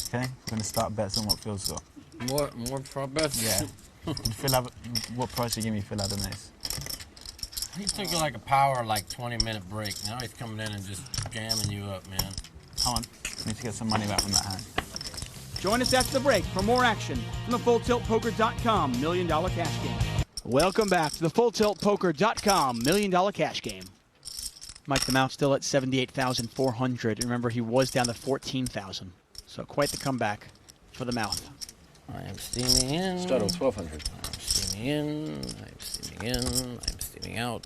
K: Okay, we're going to start bets on what Phil's got.
F: More prop bets?
K: Yeah. Did Phil have, what price did you give me Phil had an ace?
F: He took like a power 20-minute break. Now he's coming in and just jamming you up, man.
K: Come on, need to get some money back from that hand.
I: Join us after the break for more action from the FullTiltPoker.com $1 Million Cash Game.
Q: Welcome back to the FullTiltPoker.com $1 Million Cash Game. Mike the Mount still at 78,400. Remember, he was down to 14,000. So quite the comeback for the Mouth.
F: I am steaming in.
M: Straddle 1,200.
F: I'm steaming in. I'm steaming in. I'm steaming out.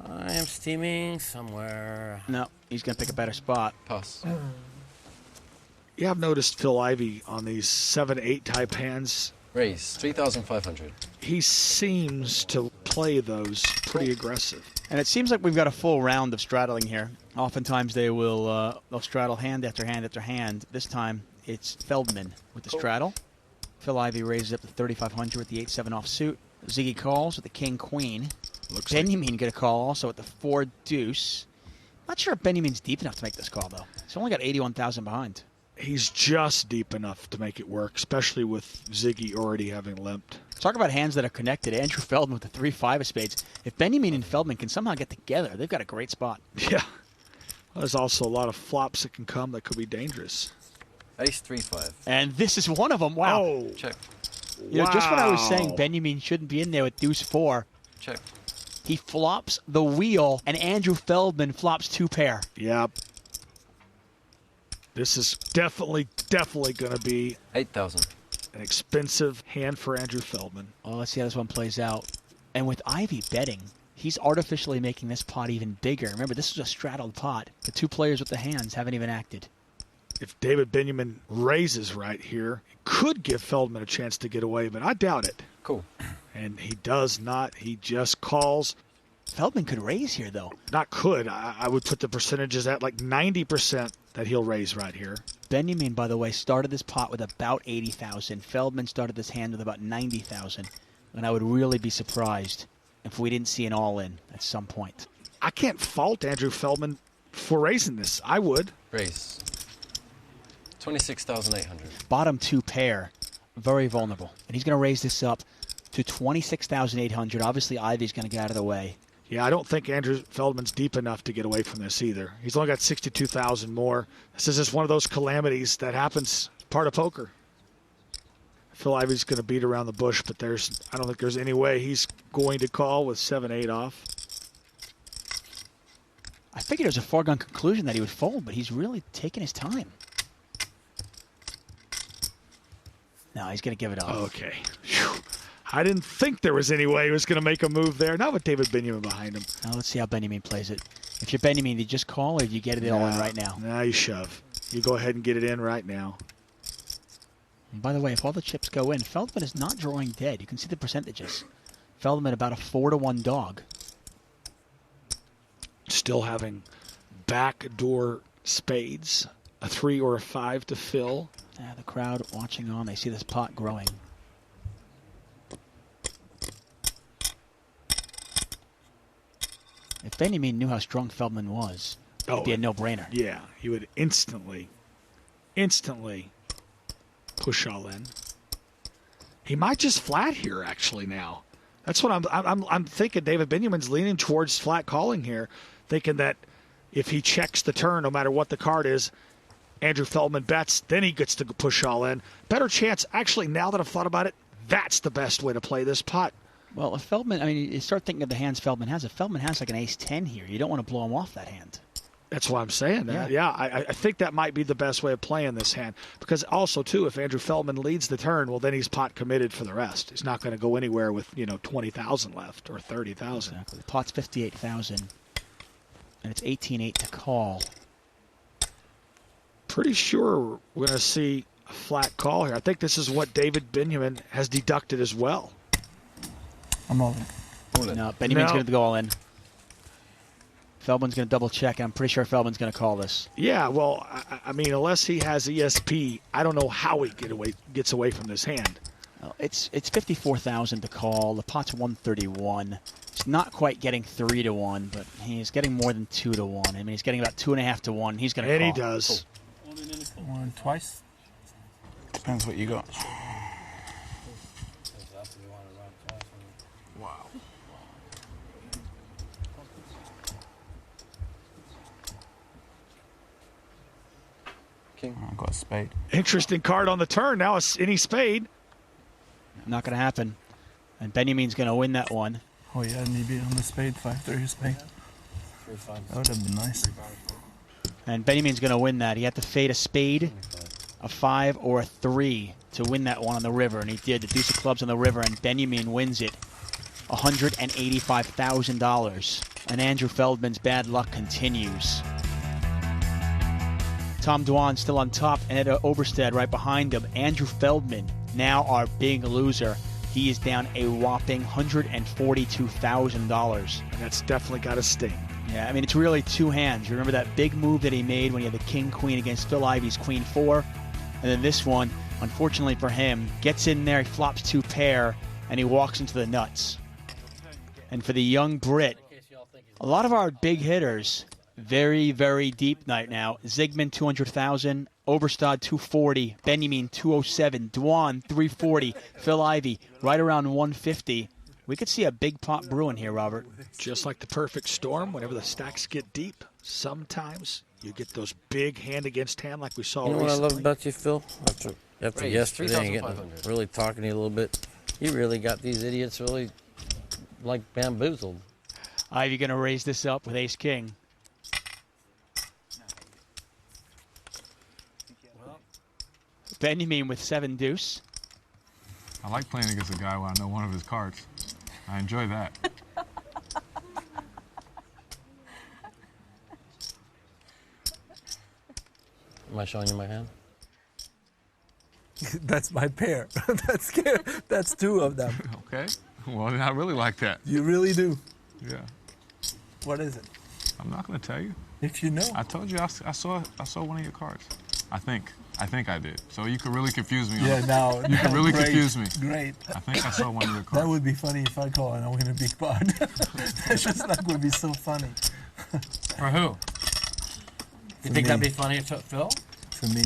F: I am steaming somewhere.
Q: No, he's going to pick a better spot.
M: Pass.
J: Yeah, I've noticed Phil Ivey on these 7-8 type hands.
M: Raise 3,500.
J: He seems to play those pretty aggressive.
Q: And it seems like we've got a full round of straddling here. Oftentimes they will they'll straddle hand after hand after hand. This time it's Feldman with the straddle. Phil Ivey raises up to 3,500 with the 8-7 offsuit. Ziggy calls with the king-queen. Benjamin get a call also with the 4-deuce. Not sure if Benjamin's deep enough to make this call, though. He's only got 81,000 behind.
J: He's just deep enough to make it work, especially with Ziggy already having limped.
Q: Talk about hands that are connected. Andrew Feldman with the 3-5 of spades. If Benjamin and Feldman can somehow get together, they've got a great spot.
J: Yeah. Well, there's also a lot of flops that can come that could be dangerous.
M: Ace 3-5.
Q: And this is one of them. Wow.
J: Oh.
M: Check.
Q: You know, just when I was saying Benjamin shouldn't be in there with deuce 4.
M: Check.
Q: He flops the wheel, and Andrew Feldman flops 2 pair.
J: Yep. This is definitely going to be
M: 8,000.
J: An expensive hand for Andrew Feldman.
Q: Well, let's see how this one plays out. And with Ivey betting, he's artificially making this pot even bigger. Remember, this is a straddled pot. The 2 players with the hands haven't even acted.
J: If David Benjamin raises right here, it could give Feldman a chance to get away, but I doubt it.
M: Cool.
J: And he does not. He just calls.
Q: Feldman could raise here, though.
J: Not could. I would put the percentages at like 90% that he'll raise right here.
Q: Benjamin, by the way, started this pot with about 80,000. Feldman started this hand with about 90,000. And I would really be surprised if we didn't see an all-in at some point.
J: I can't fault Andrew Feldman for raising this. I would.
M: Raise 26,800.
Q: Bottom 2 pair, very vulnerable. And he's going to raise this up to 26,800. Obviously, Ivey's going to get out of the way.
J: Yeah, I don't think Andrew Feldman's deep enough to get away from this either. He's only got 62,000 more. This is just one of those calamities that happens, part of poker. Phil Ivey's going to beat around the bush, but I don't think there's any way he's going to call with 7-8 off.
Q: I figured it was a foregone conclusion that he would fold, but he's really taking his time. No, he's going to give it off.
J: Okay. Whew. I didn't think there was any way he was going to make a move there. Not with David Benjamin behind him.
Q: Now let's see how Benjamin plays it. If you're Benjamin, you just call or you get it all in right now?
J: Nah, you shove. You go ahead and get it in right now.
Q: And by the way, if all the chips go in, Feldman is not drawing dead. You can see the percentages. Feldman about a 4-1 dog.
J: Still having backdoor spades. A 3 or a 5 to fill.
Q: Yeah, the crowd watching on. They see this pot growing. If Benjamin knew how strong Feldman was, it'd be a no-brainer.
J: Yeah, he would instantly push all in. He might just flat here, actually, now. That's what I'm thinking. David Benjamin's leaning towards flat calling here, thinking that if he checks the turn, no matter what the card is, Andrew Feldman bets, then he gets to push all in. Better chance, actually, now that I've thought about it, that's the best way to play this pot.
Q: Well, if Feldman, I mean, you start thinking of the hands Feldman has. If Feldman has like an ace-10 here, you don't want to blow him off that hand.
J: That's why I'm saying that. Yeah, I think that might be the best way of playing this hand. Because also, too, if Andrew Feldman leads the turn, well, then he's pot committed for the rest. He's not going to go anywhere with, 20,000 left or 30,000.
Q: Exactly. The pot's 58,000, and it's 18-8 to call. Pretty
J: sure we're going to see a flat call here. I think this is what David Benjamin has deducted as well.
L: I'm all in.
Q: No, Benjamin's going to go all in. Feldman's going to double check, and I'm pretty sure Feldman's going to call this.
J: Yeah, well, I mean, unless he has ESP, I don't know how he gets away from this hand.
Q: Well, it's 54,000 to call. The pot's 131. He's not quite getting 3 to 1, but he's getting more than 2 to 1. I mean, he's getting about 2.5 to 1. He's going to call.
J: And he does.
L: One twice.
D: Depends what you got.
F: Wow.
D: I've got a spade.
J: Interesting card on the turn. Now any spade.
Q: Not going to happen. And Benjamin's going to win that one.
L: Oh, yeah, and he beat on the spade, 5-3 spade. That would have been nice.
Q: And Benjamin's going to win that. He had to fade a spade, a 5, or a 3 to win that one on the river. And he did. The deuce of clubs on the river, and Benjamin wins it. $185,000. And Andrew Feldman's bad luck continues. Tom Dwan still on top, and Ed Oberstad right behind him. Andrew Feldman, now our big loser. He is down a whopping $142,000.
J: And that's definitely got to sting.
Q: Yeah, I mean, it's really two hands. You remember that big move that he made when he had the king-queen against Phil Ivey's queen-4? And then this one, unfortunately for him, gets in there, he flops 2 pair, and he walks into the nuts. And for the young Brit, a lot of our big hitters, very, very deep night now. Zygmunt, 200,000. Oberstad, 240. Benjamin, 207. Dwan, 340. Phil Ivey, right around 150. We could see a big pot brewing here, Robert.
J: Just like the perfect storm, whenever the stacks get deep, sometimes you get those big hand against hand like we saw recently.
F: You know what I love about you, Phil? After yesterday and getting really talking to you a little bit, you really got these idiots really like bamboozled.
Q: Ivey going to raise this up with ace-king. Benjamin with 7 deuce.
D: I like playing against a guy when I know one of his cards. I enjoy that.
F: Am I showing you my hand?
L: That's my pair. That's 2 of them.
D: Okay. Well, I really like that.
L: You really do?
D: Yeah.
L: What is it?
D: I'm not going to tell you.
L: If you know.
D: I told you I saw one of your cards. I think I did. So you could really confuse me.
L: Yeah, now
D: you could really confuse me.
L: Great.
D: I think I saw one of your cards.
L: That would be funny if I call and I win a big pot. That's just not going to be so funny.
F: For who? You think that'd be funny to Phil?
L: For me.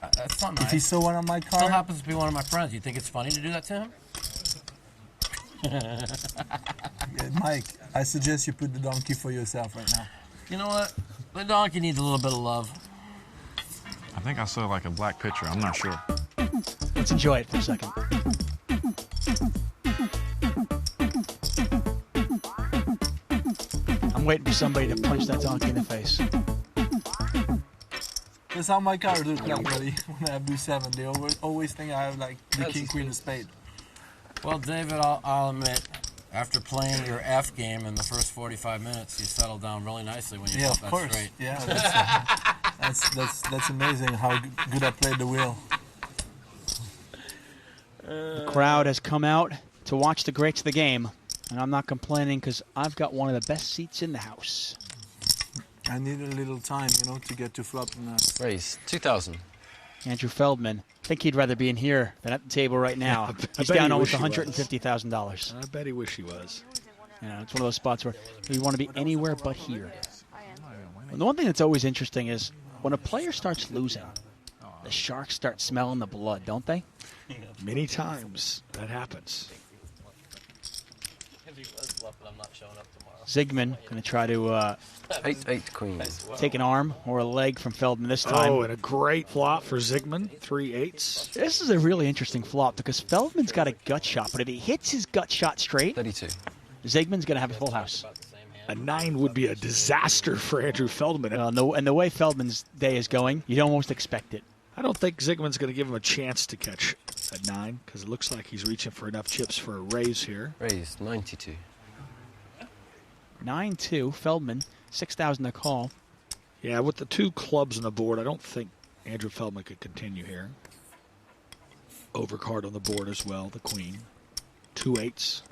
F: That's not nice.
L: If he saw one on my card.
F: Phil happens to be one of my friends. You think it's funny to do that to him?
L: Yeah, Mike, I suggest you put the donkey for yourself right now.
F: You know what? The donkey needs a little bit of love.
D: I think I saw like a black picture. I'm not sure.
Q: Let's enjoy it for a second. I'm waiting for somebody to punch that donkey in the face.
L: That's how my cards look like, buddy. When I have do7, they always think I have like the king, queen, of spade.
F: Well, David, I'll admit, after playing your F game in the first 45 minutes, you settled down really nicely when you got that straight.
L: Yeah, that's amazing how good I played the wheel.
Q: The crowd has come out to watch the greats of the game, and I'm not complaining because I've got one of the best seats in the house.
L: I need a little time, to get to flop and
M: raise 2,000.
Q: Andrew Feldman. I think he'd rather be in here than at the table right now. He's down almost $150,000.
J: I bet he wish he was.
Q: It's one of those spots where you want to be anywhere but here. And the one thing that's always interesting is when a player starts losing, the sharks start smelling the blood, don't they?
J: Many times that happens.
F: If he was bluffing, I'm not showing up tomorrow.
Q: Zygmunt going to try to
M: 8-8 queen.
Q: take an arm or a leg from Feldman this time.
J: Oh, and a great flop for Zygmunt. 3 8s.
Q: This is a really interesting flop because Feldman's got a gut shot, but if he hits his gut shot straight,
M: 32.
Q: Zygmunt's going to have a full house.
J: A 9 would be a disaster for Andrew Feldman.
Q: And the way Feldman's day is going, you'd almost expect it.
J: I don't think Zygmunt's going to give him a chance to catch a 9 because it looks like he's reaching for enough chips for a raise here.
M: Raise 92.
Q: 9-2, Feldman, 6,000 to call.
J: Yeah, with the 2 clubs on the board, I don't think Andrew Feldman could continue here. Overcard on the board as well, the queen. 2 8s.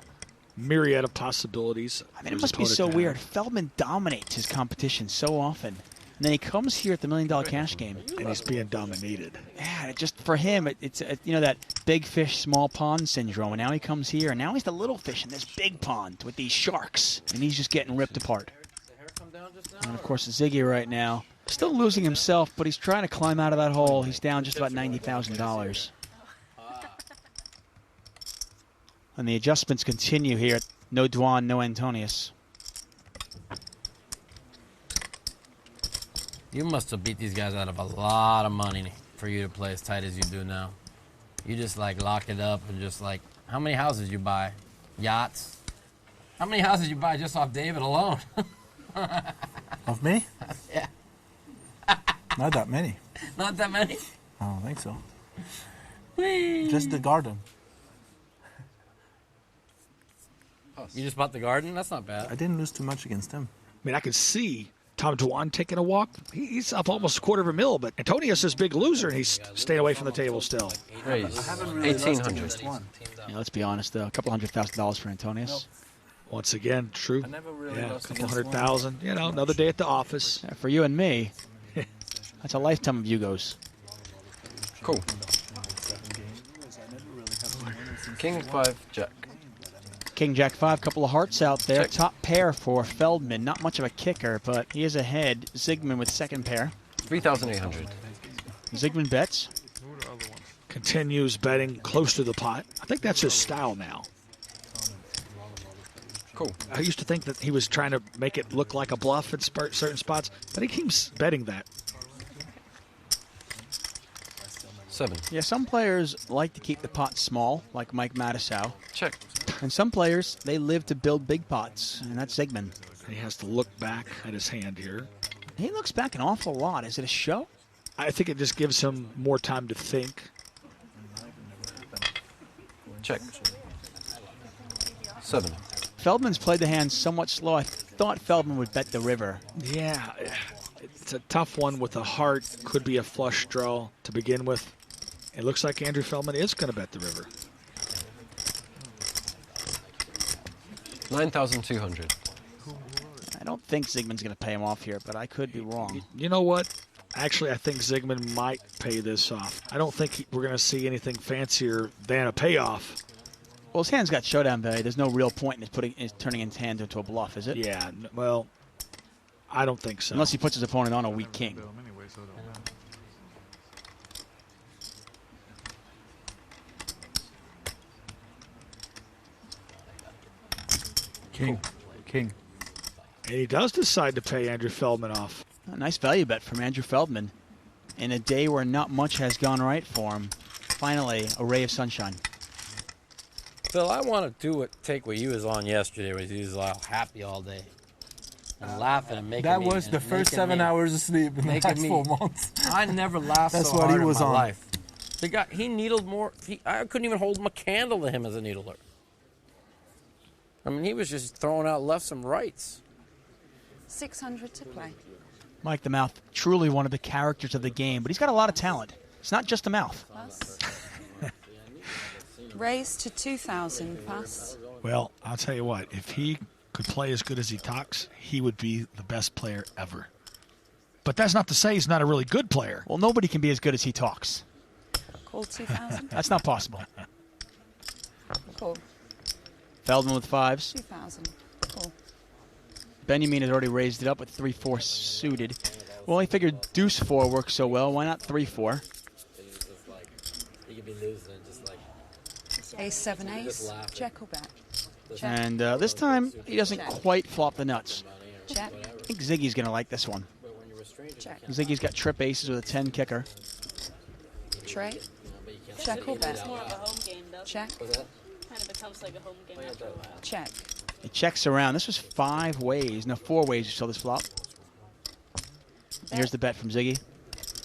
J: Myriad of possibilities.
Q: I mean, it must be so weird. Feldman dominates his competition so often. And then he comes here at the $1 Million Cash Game.
J: And he's being dominated.
Q: Yeah, it just for him, it's you know, that big fish, small pond syndrome. And now he comes here, and now he's the little fish in this big pond with these sharks. And he's just getting ripped apart. And, of course, Ziggy right now, still losing himself, but he's trying to climb out of that hole. He's down just about $90,000. And the adjustments continue here. No Dwan, no Antonius.
F: You must have beat these guys out of a lot of money for you to play as tight as you do now. You just like lock it up and just like, how many houses you buy? Yachts? How many houses you buy just off David alone?
L: Of me?
F: Yeah.
L: Not that many.
F: Not that many?
L: I don't think so.
F: Whee!
L: Just the garden.
F: You just bought the garden? That's not bad.
L: I didn't lose too much against him.
J: I mean, I could see Tom Dwan taking a walk. He's up almost $250,000, but Antonius is a big loser, and he's staying away from the table still.
M: Raise 1,800.
Q: Yeah, let's be honest, though. A couple $100,000 for Antonius.
J: Once again, true. Yeah, a couple $100,000. You know, another day at the office.
Q: Yeah, for you and me, that's a lifetime of Yugos.
M: Cool. King 5 Jack.
Q: King Jack 5, couple of hearts out there.
M: Check.
Q: Top pair for Feldman. Not much of a kicker, but he is ahead. Zygmunt with second pair.
M: 3,800.
Q: Zygmunt bets.
J: Continues betting close to the pot. I think that's his style now.
M: Cool.
J: I used to think that he was trying to make it look like a bluff at certain spots, but he keeps betting that.
M: 7.
Q: Yeah, some players like to keep the pot small, like Mike Matusow.
M: Check.
Q: And some players, they live to build big pots, and that's Zygmunt.
J: He has to look back at his hand here.
Q: He looks back an awful lot. Is it a show?
J: I think it just gives him more time to think.
M: Check. 7.
Q: Feldman's played the hand somewhat slow. I thought Feldman would bet the river.
J: Yeah, it's a tough one with a heart. Could be a flush draw to begin with. It looks like Andrew Feldman is going to bet the river.
M: 9,200.
Q: I don't think Zygmunt's going to pay him off here, but I could be wrong.
J: You know what? Actually, I think Zygmunt might pay this off. I don't think we're going to see anything fancier than a payoff.
Q: Well, his hand's got showdown value. There's no real point in turning his hand into a bluff, is it?
J: Yeah, well, I don't think so.
Q: Unless he puts his opponent on a weak king.
L: King. King.
J: And he does decide to pay Andrew Feldman off.
Q: A nice value bet from Andrew Feldman. In a day where not much has gone right for him, finally, a ray of sunshine.
F: Phil, I want to take what you was on yesterday, where you was all happy all day and laughing and making
L: That
F: me,
L: was the first 7 hours of sleep in the last 4 months.
F: I never laughed
L: That's
F: so
L: what
F: hard
L: he was
F: in my
L: on.
F: life. The guy, he needled more. I couldn't even hold him a candle to him as a needler. I mean, he was just throwing out lefts and rights.
O: 600 to play.
Q: Mike the Mouth, truly one of the characters of the game, but he's got a lot of talent. It's not just the mouth.
O: Plus. Raise to 2,000 plus.
J: Well, I'll tell you what. If he could play as good as he talks, he would be the best player ever. But that's not to say he's not a really good player.
Q: Well, nobody can be as good as he talks.
O: Call 2,000.
Q: That's not possible.
O: Call.
Q: Feldman with 5s.
O: 2,000. Call.
Q: Benjamin has already raised it up with 3-4 suited. Well, he figured deuce 4 works so well. Why not 3-4?
F: He could be losing and just like...
O: A7 ace. Check or bet.
Q: And this time, he doesn't quite flop the nuts.
O: Check.
Q: I think Ziggy's going to like this one.
O: Check.
Q: Ziggy's got trip aces with a 10 kicker.
O: Trey. Check or bet?
E: It's more of a home game, though.
O: Check.
E: Kind of becomes like a home game after a while.
O: Check.
Q: He checks around. This was 5 ways. No, 4 ways you saw this flop. Here's the bet from Ziggy.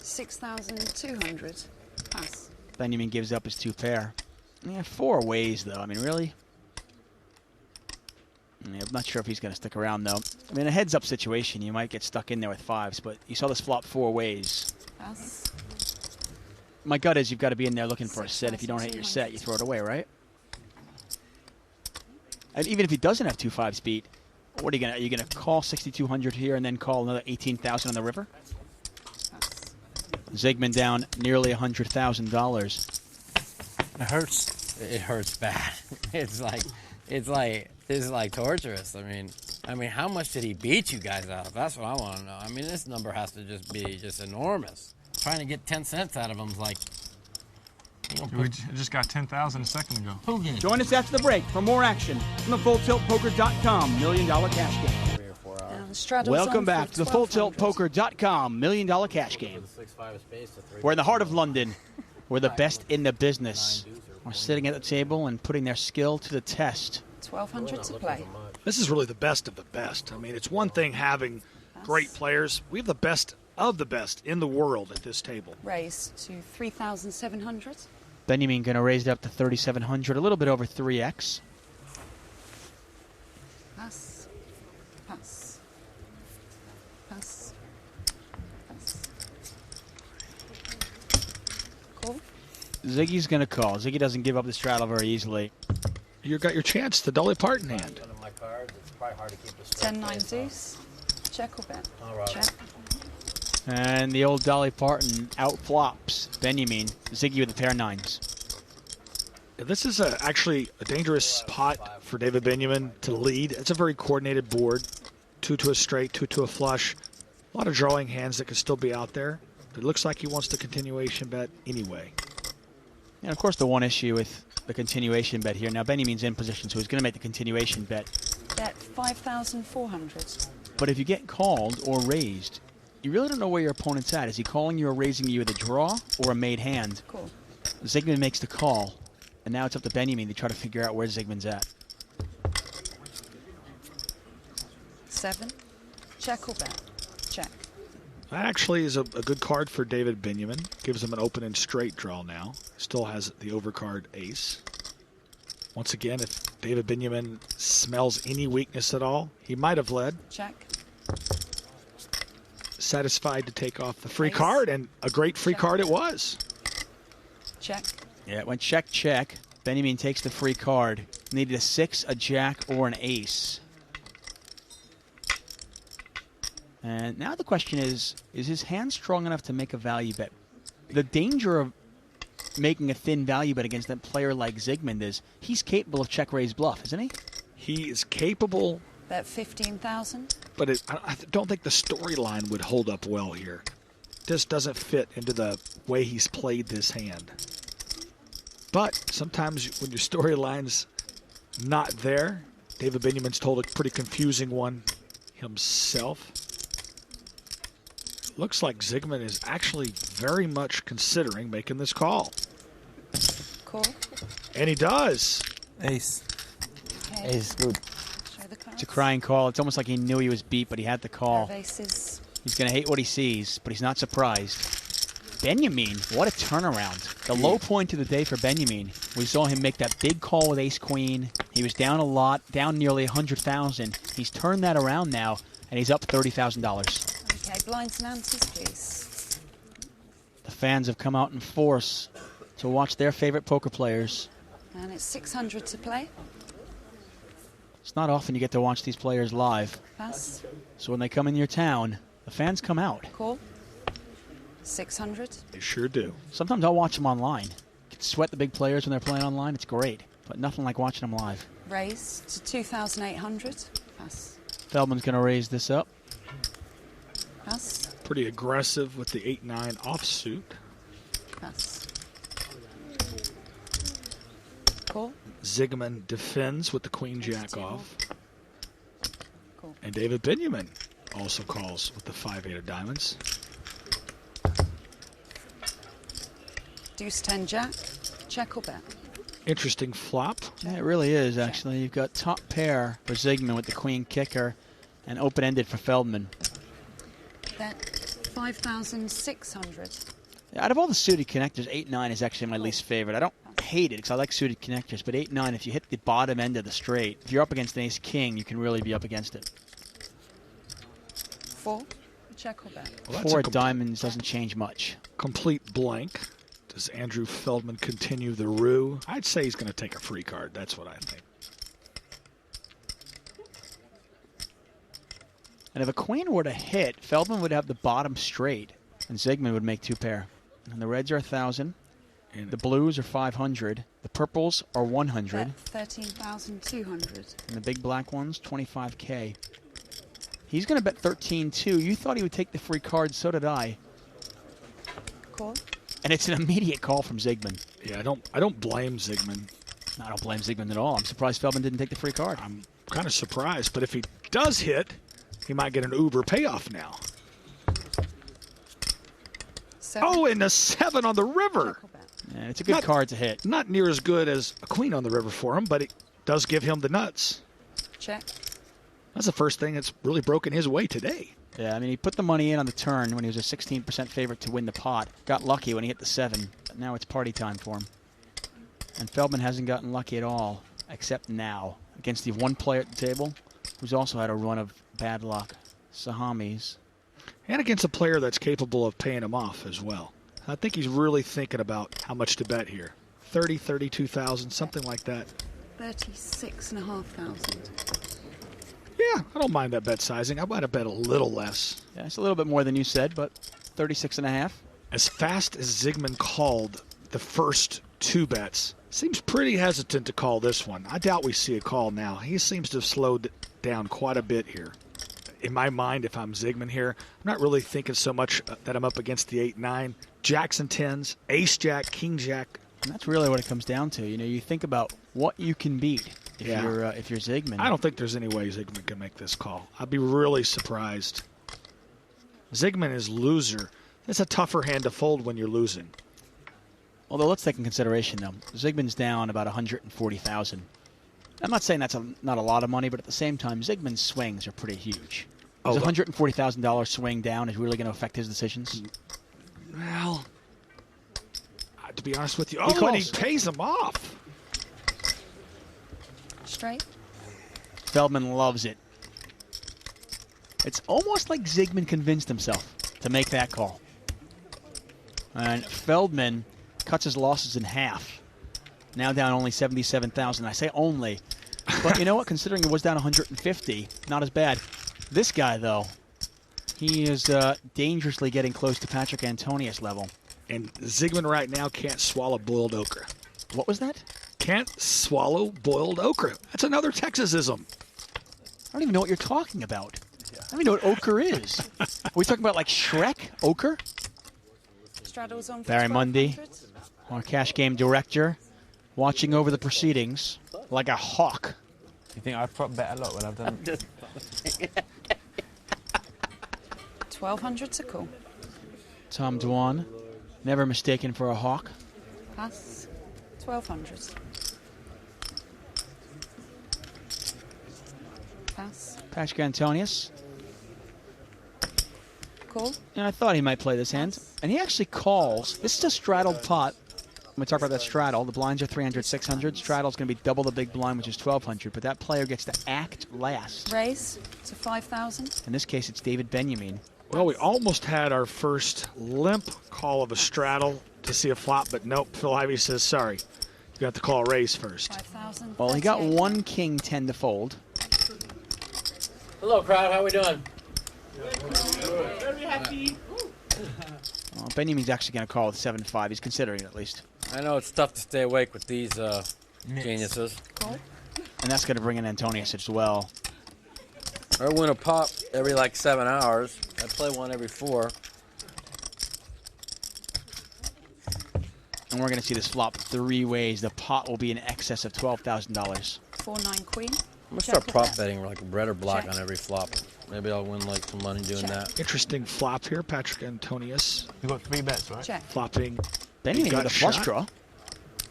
O: 6,200. Pass.
Q: Benjamin gives up his 2 pair. Yeah, 4 ways, though. I mean, really? Yeah, I'm not sure if he's going to stick around, though. I mean, a heads-up situation, you might get stuck in there with 5s, but you saw this flop 4 ways.
O: Pass.
Q: My gut is you've got to be in there looking for a set. If you don't hit your set, you throw it away, right? And even if he doesn't have 2 5s beat, what are you gonna call 6,200 here and then call another 18,000 on the river? Zygmunt down nearly $100,000.
F: It hurts. It hurts bad. This is like torturous. I mean, how much did he beat you guys out of? That's what I want to know. I mean, this number has to just be just enormous. Trying to get 10 cents out of him is like.
D: We just got 10,000 a second ago.
Q: Join us after the break for more action from the FullTiltPoker.com $1 Million Cash Game. Welcome back to the FullTiltPoker.com $1 Million Cash Game. We're in the heart of London. We're the best in the business. We're sitting at the table and putting their skill to the test.
O: 1,200 to play.
J: This is really the best of the best. I mean, it's one thing having great players. We have the best of the best in the world at this table.
O: Raise to 3,700.
Q: Benjamin going to raise it up to 3,700, a little bit over 3x.
O: Pass. Pass. Pass. Pass. Call.
Q: Ziggy's going to call. Ziggy doesn't give up the straddle very easily.
J: You got your chance to Dolly Parton hand.
O: 10-9 deuce. Check or bet? Check.
Q: And the old Dolly Parton outflops Benjamin. Ziggy with a pair of 9s.
J: This is actually a dangerous pot for David Benjamin to lead. It's a very coordinated board. 2 to a straight, 2 to a flush. A lot of drawing hands that could still be out there. It looks like he wants the continuation bet anyway.
Q: And of course the one issue with the continuation bet here. Now Benjamin's in position, so he's going to make the continuation bet.
O: Bet 5,400.
Q: But if you get called or raised, you really don't know where your opponent's at. Is he calling you or raising you with a draw or a made hand?
O: Cool.
Q: Zygmunt makes the call, and now it's up to Benjamin to try to figure out where Zygmunt's at.
O: 7. Check or bet? Check.
J: That actually is a good card for David Benjamin. Gives him an open and straight draw now. Still has the overcard ace. Once again, if David Benjamin smells any weakness at all, he might have led.
O: Check.
J: Satisfied to take off the free card, and a great free card it was.
O: Check.
Q: Yeah, it went check, check. Benjamin takes the free card. Needed a 6, a jack, or an ace. And now the question is his hand strong enough to make a value bet? The danger of making a thin value bet against a player like Zygmunt is he's capable of check raise bluff, isn't he?
J: He is capable.
O: Bet 15,000.
J: But I don't think the storyline would hold up well here. This doesn't fit into the way he's played this hand. But sometimes when your storyline's not there, David Benjamin's told a pretty confusing one himself. Looks like Zygmunt is actually very much considering making this call.
O: Call.
J: And he does.
L: Ace.
O: Okay.
Q: Ace, good.
O: Show the cards.
Q: It's a crying call. It's almost like he knew he was beat, but he had the call.
O: Aces.
Q: He's going to hate what he sees, but he's not surprised. Benjamin, what a turnaround. The low point of the day for Benjamin. We saw him make that big call with ace-queen. He was down a lot, down nearly 100,000. He's turned that around now, and he's up $30,000.
O: Okay, blinds and antes, please.
Q: The fans have come out in force to watch their favorite poker players.
O: And it's 600 to play.
Q: It's not often you get to watch these players live.
O: Pass.
Q: So when they come in your town, the fans come out.
O: Call. 600.
J: They sure do.
Q: Sometimes I'll watch them online. You can sweat the big players when they're playing online. It's great, but nothing like watching them live.
O: Raise to 2,800. Pass.
Q: Feldman's going to raise this up.
O: Pass.
J: Pretty aggressive with the 8-9 offsuit.
O: Pass. Call. Call.
J: Zygmunt defends with the queen jack off. And David Benjamin also calls with the 5-8 of diamonds.
O: Deuce 10 Jack. Check or bet?
J: Interesting flop.
Q: Yeah, it really is, actually. You've got top pair for Zygmunt with the queen kicker and open-ended for Feldman.
O: Bet 5,600.
Q: Out of all the suited connectors, 8-9 is actually my least favorite. I don't hate it because I like suited connectors, but 8-9, if you hit the bottom end of the straight, if you're up against an ace-king, you can really be up against it.
O: 4. Check or bet?
J: Well,
Q: 4 diamonds doesn't change much.
J: Complete blank. Does Andrew Feldman continue the roux? I'd say he's going to take a free card. That's what I think.
Q: And if a queen were to hit, Feldman would have the bottom straight, and Zygmunt would make 2 pair. And the reds are 1,000. The blues are 500. The purples are 100.
O: Bet 13,200.
Q: And the big black ones, 25K. He's going to bet 13 too. You thought he would take the free card, so did I.
O: Call.
Q: And it's an immediate call from Zygmunt.
J: Yeah, I don't blame Zygmunt.
Q: I don't blame Zygmunt at all. I'm surprised Feldman didn't take the free card.
J: I'm kind of surprised, but if he does hit, he might get an uber payoff now.
O: 7.
J: Oh, and a 7 on the river.
Q: Yeah, it's a good card to hit.
J: Not near as good as a queen on the river for him, but it does give him the nuts.
O: Check.
J: That's the first thing that's really broken his way today.
Q: Yeah, I mean, he put the money in on the turn when he was a 16% favorite to win the pot. Got lucky when he hit the 7. But now it's party time for him. And Feldman hasn't gotten lucky at all, except now, against the one player at the table who's also had a run of bad luck, Sahamis.
J: And against a player that's capable of paying him off as well. I think he's really thinking about how much to bet here. 30, 32,000, something like that.
O: 36,500.
J: Yeah, I don't mind that bet sizing. I might have bet a little less.
Q: Yeah, it's a little bit more than you said, but 36.5.
J: As fast as Zygmunt called the first 2 bets, seems pretty hesitant to call this one. I doubt we see a call now. He seems to have slowed down quite a bit here. In my mind, if I'm Zygmunt here, I'm not really thinking so much that I'm up against the 8-9. Jacks and 10s, ace-jack, king-jack.
Q: And that's really what it comes down to. You know, you think about what you can beat if you're Zygmunt.
J: I don't think there's any way Zygmunt can make this call. I'd be really surprised. Zygmunt is loser. It's a tougher hand to fold when you're losing.
Q: Although let's take in consideration, though, Zygmunt's down about 140,000. I'm not saying that's not a lot of money, but at the same time, Zygmunt's swings are pretty huge. Is a $140,000 swing down is really going to affect his decisions?
J: Well, to be honest with you, and he pays him off.
O: Straight.
Q: Feldman loves it. It's almost like Zygmunt convinced himself to make that call. And Feldman cuts his losses in half. Now down only 77,000. I say only. But you know what? Considering it was down 150, not as bad. This guy, though, he is dangerously getting close to Patrick Antonius level.
J: And Zygmunt right now can't swallow boiled okra.
Q: What was that?
J: Can't swallow boiled okra. That's another Texasism.
Q: I don't even know what you're talking about. I don't even know what ochre is. Are we talking about like Shrek? Ochre?
O: Straddles on for
Q: Barry Mundy,
O: 1,200.
Q: our cash game director, watching over the proceedings like a hawk.
K: You think I prop bet a lot when I've done
O: 1,200 to call.
Q: Tom Dwan, never mistaken for a hawk.
O: Pass. 1,200. Pass.
Q: Patrick Antonius.
O: Call.
Q: And I thought he might play this hand. And he actually calls. This is a straddled pot. When we talk about that straddle, the blinds are 300, 600. Straddle's going to be double the big blind, which is 1,200. But that player gets to act last.
O: Raise to 5,000.
Q: In this case, it's David Benjamin.
J: Well, we almost had our first limp call of a straddle to see a flop, but nope. Phil Ivey says, sorry. You got to call a raise first.
O: 5,000.
Q: Well, he got one king 10 to fold.
F: Hello, crowd. How we doing?
O: Very happy.
Q: Well, Benjamin's actually going to call with 7-5. He's considering it at least.
F: I know it's tough to stay awake with these geniuses.
O: Call.
Q: And that's going to bring in Antonius as well.
F: I win a pop every like 7 hours. I play one every 4.
Q: And we're going to see this flop 3 ways. The pot will be in excess of $12,000.
O: 4-9 queen.
F: I'm gonna start prop betting like red or black on every flop. Maybe I'll win like some money doing that.
J: Interesting flop here, Patrick Antonius.
L: You got 3 bets, right?
O: Check.
J: Flopping.
Q: Benjamin with a flush draw.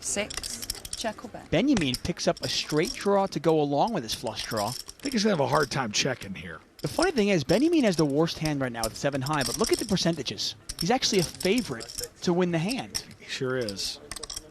O: 6. Check or bet.
Q: Benjamin picks up a straight draw to go along with his flush draw.
J: I think he's going to have a hard time checking here.
Q: The funny thing is, Benjamin has the worst hand right now at 7 high, but look at the percentages. He's actually a favorite to win the hand.
J: He sure is.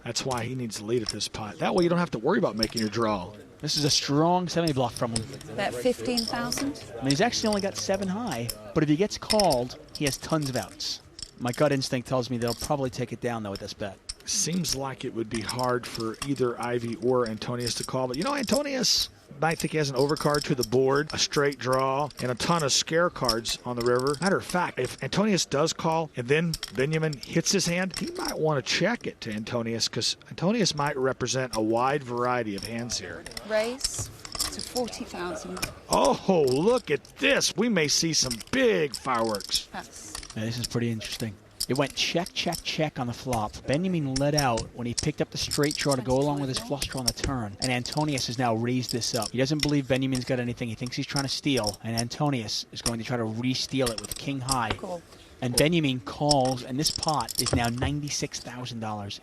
J: That's why he needs to lead at this pot. That way you don't have to worry about making your draw.
Q: This is a strong semi-bluff from him.
O: Bet 15,000.
Q: I mean, he's actually only got 7 high, but if he gets called, he has tons of outs. My gut instinct tells me they'll probably take it down, though, with this bet.
J: Seems like it would be hard for either Ivey or Antonius to call, but you know, Antonius might think he has an overcard to the board, a straight draw, and a ton of scare cards on the river. Matter of fact, if Antonius does call and then Benjamin hits his hand, he might want to check it to Antonius because Antonius might represent a wide variety of hands here.
O: Raise to 40,000.
J: Oh, look at this. We may see some big fireworks.
O: Pass.
Q: Yeah, this is pretty interesting. It went check, check, check on the flop. Benjamin let out when he picked up the straight draw to go along with his flush draw on the turn. And Antonius has now raised this up. He doesn't believe Benjamin's got anything. He thinks he's trying to steal. And Antonius is going to try to re-steal it with king high.
O: Cool.
Q: And Benjamin calls, and this pot is now $96,000.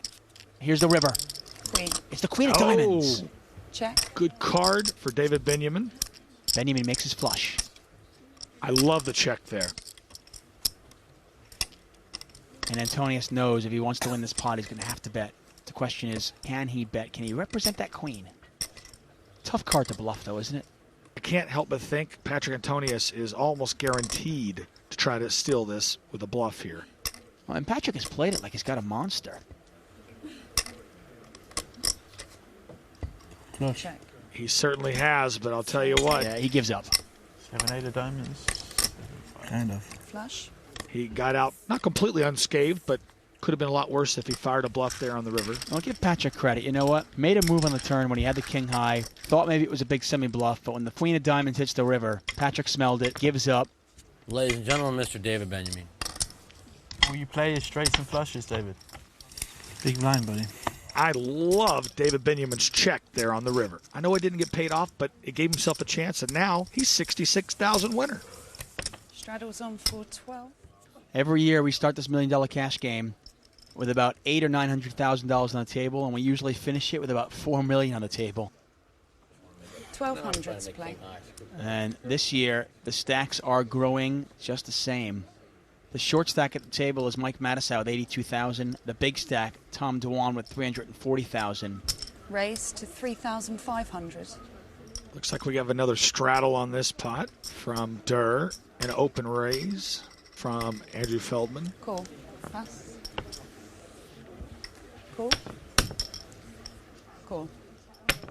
Q: Here's the river.
O: Queen.
Q: It's the queen of diamonds.
O: Check.
J: Good card for David Benjamin.
Q: Benjamin makes his flush.
J: I love the check there.
Q: And Antonius knows if he wants to win this pot, he's going to have to bet. The question is, can he bet? Can he represent that queen? Tough card to bluff, though, isn't it?
J: I can't help but think Patrick Antonius is almost guaranteed to try to steal this with a bluff here.
Q: Well, and Patrick has played it like he's got a monster.
O: Check.
J: He certainly has, but I'll tell you what.
Q: Yeah, he gives up.
L: 7-8 of diamonds. Kind of.
O: Flush.
J: He got out not completely unscathed, but could have been a lot worse if he fired a bluff there on the river.
Q: I'll give Patrick credit. You know what? Made a move on the turn when he had the king high. Thought maybe it was a big semi-bluff, but when the queen of diamonds hits the river, Patrick smelled it, gives up.
F: Ladies and gentlemen, Mr. David Benjamin.
L: Will you play your straights and flushes, David? Big blind, buddy.
J: I love David Benjamin's check there on the river. I know it didn't get paid off, but it gave himself a chance, and now he's 66,000 winner.
O: Straddles on for 12.
Q: Every year we start this $1 million cash game with about $800,000 or $900,000 on the table, and we usually finish it with about $4 million on the table.
O: 1,200 to play.
Q: And this year the stacks are growing just the same. The short stack at the table is Mike Matusow with 82,000. The big stack, Tom Dwan with 340,000.
O: Raise to 3,500.
J: Looks like we have another straddle on this pot from durrrr, an open raise from Andrew Feldman.
O: Cool. Pass. Cool. Cool.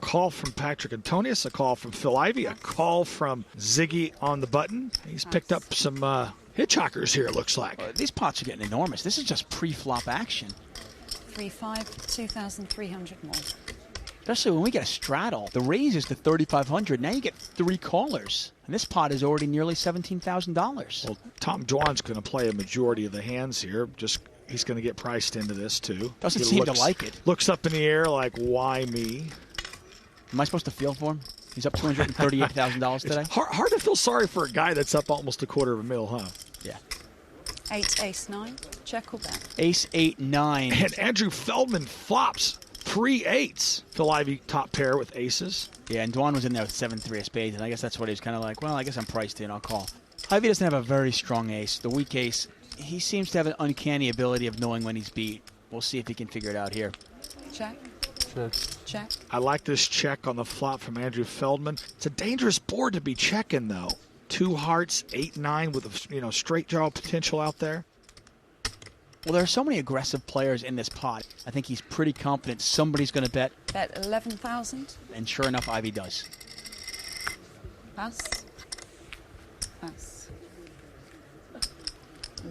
J: Call from Patrick Antonius, a call from Phil Ivey, a call from Ziggy on the button. He's picked up some hitchhikers here, it looks like.
Q: These pots are getting enormous. This is just pre-flop action.
O: 3-5, 2,300 more.
Q: Especially when we get a straddle. The raise is to 3,500. Now you get 3 callers. And this pot is already nearly $17,000.
J: Well, Tom Dwan's going to play a majority of the hands here. He's going to get priced into this, too.
Q: Doesn't seem to like it.
J: Looks up in the air like, why me?
Q: Am I supposed to feel for him? He's up $238,000 today.
J: It's hard to feel sorry for a guy that's up almost $250,000, huh?
Q: Yeah.
O: 8, ace, 9. Check or bet.
Q: Ace, 8, 9.
J: And Andrew Feldman flops 3 8s. Phil Ivey top pair with aces.
Q: Yeah, and Dwan was in there with 7-3 of spades, and I guess that's what he was kind of like, well, I guess I'm priced in, I'll call. Ivey doesn't have a very strong ace. The weak ace, he seems to have an uncanny ability of knowing when he's beat. We'll see if he can figure it out here.
O: Check. Check.
J: I like this check on the flop from Andrew Feldman. It's a dangerous board to be checking, though. 2 hearts, 8-9 with a straight draw potential out there.
Q: Well, there are so many aggressive players in this pot. I think he's pretty confident somebody's going to bet.
O: Bet 11,000.
Q: And sure enough, Ivey does.
O: Pass. Pass.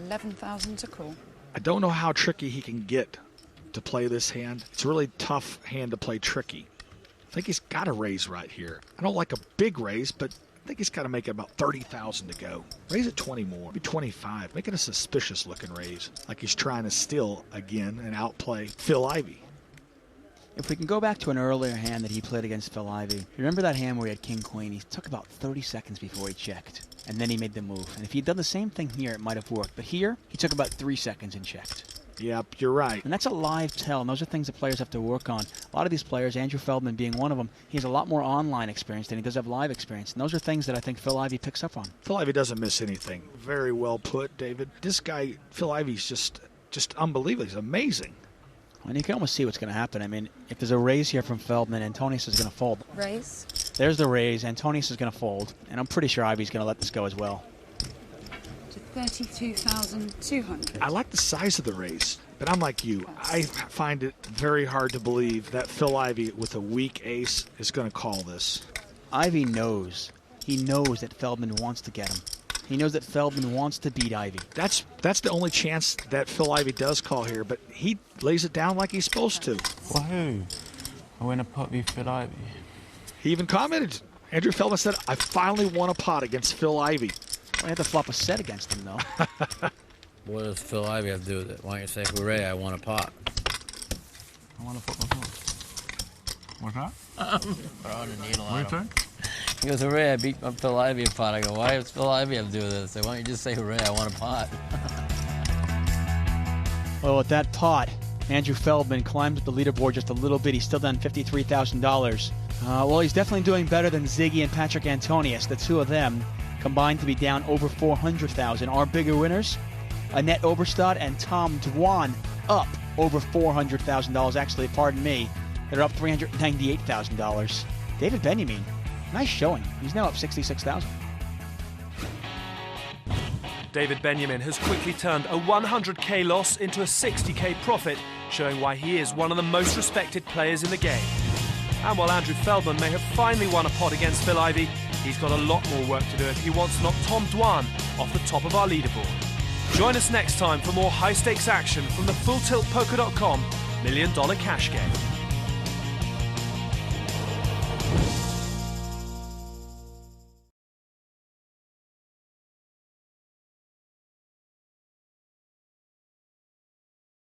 O: 11,000 to call.
J: I don't know how tricky he can get to play this hand. It's a really tough hand to play tricky. I think he's got a raise right here. I don't like a big raise, but I think he's got to make it about 30,000 to go. Raise it 20 more, maybe 25. Make it a suspicious-looking raise, like he's trying to steal again and outplay Phil Ivey.
Q: If we can go back to an earlier hand that he played against Phil Ivey, you remember that hand where he had king-queen? He took about 30 seconds before he checked, and then he made the move. And if he'd done the same thing here, it might have worked. But here, he took about 3 seconds and checked.
J: Yep, you're right.
Q: And that's a live tell, and those are things that players have to work on. A lot of these players, Andrew Feldman being one of them, he has a lot more online experience than he does have live experience. And those are things that I think Phil Ivey picks up on.
J: Phil Ivey doesn't miss anything. Very well put, David. This guy, Phil Ivey's just unbelievable. He's amazing.
Q: And you can almost see what's going to happen. I mean, if there's a raise here from Feldman, Antonius is going to fold.
O: Raise.
Q: There's the raise. Antonius is going to fold. And I'm pretty sure Ivey's going to let this go as well.
O: To 32,200.
J: I like the size of the raise, but I'm like you. I find it very hard to believe that Phil Ivey, with a weak ace, is going to call this.
Q: Ivey knows. He knows that Feldman wants to get him. He knows that Feldman wants to beat Ivey.
J: That's the only chance that Phil Ivey does call here, but he lays it down like he's supposed to.
L: Wahoo! I win a pot with Phil Ivey.
J: He even commented. Andrew Feldman said, I finally won a pot against Phil Ivey.
Q: I had to flop a set against him, though.
F: What does Phil Ivey have to do with it? Why don't you say, hooray, I won a pot?
L: I want to put my pot.
D: What's that?
F: Throwing a needle
D: What
F: at
D: do you
F: him.
D: think?
F: He goes, hooray, I beat Phil Ivey a pot. I go, why does Phil Ivey have to do with this? I say, why don't you just say, hooray, I won a pot?
Q: Well, with that pot, Andrew Feldman climbs up the leaderboard just a little bit. He's still done $53,000. Well, he's definitely doing better than Ziggy and Patrick Antonius. The two of them combined to be down over $400,000. Our bigger winners, Annette Oberstad and Tom Dwan, up over $400,000. Actually, pardon me, they're up $398,000. David Benjamin, nice showing. He's now up $66,000.
A: David Benjamin has quickly turned a 100k loss into a 60k profit, showing why he is one of the most respected players in the game. And while Andrew Feldman may have finally won a pot against Phil Ivey, he's got a lot more work to do if he wants to knock Tom Dwan off the top of our leaderboard. Join us next time for more high-stakes action from the FullTiltPoker.com $1 Million Cash Game.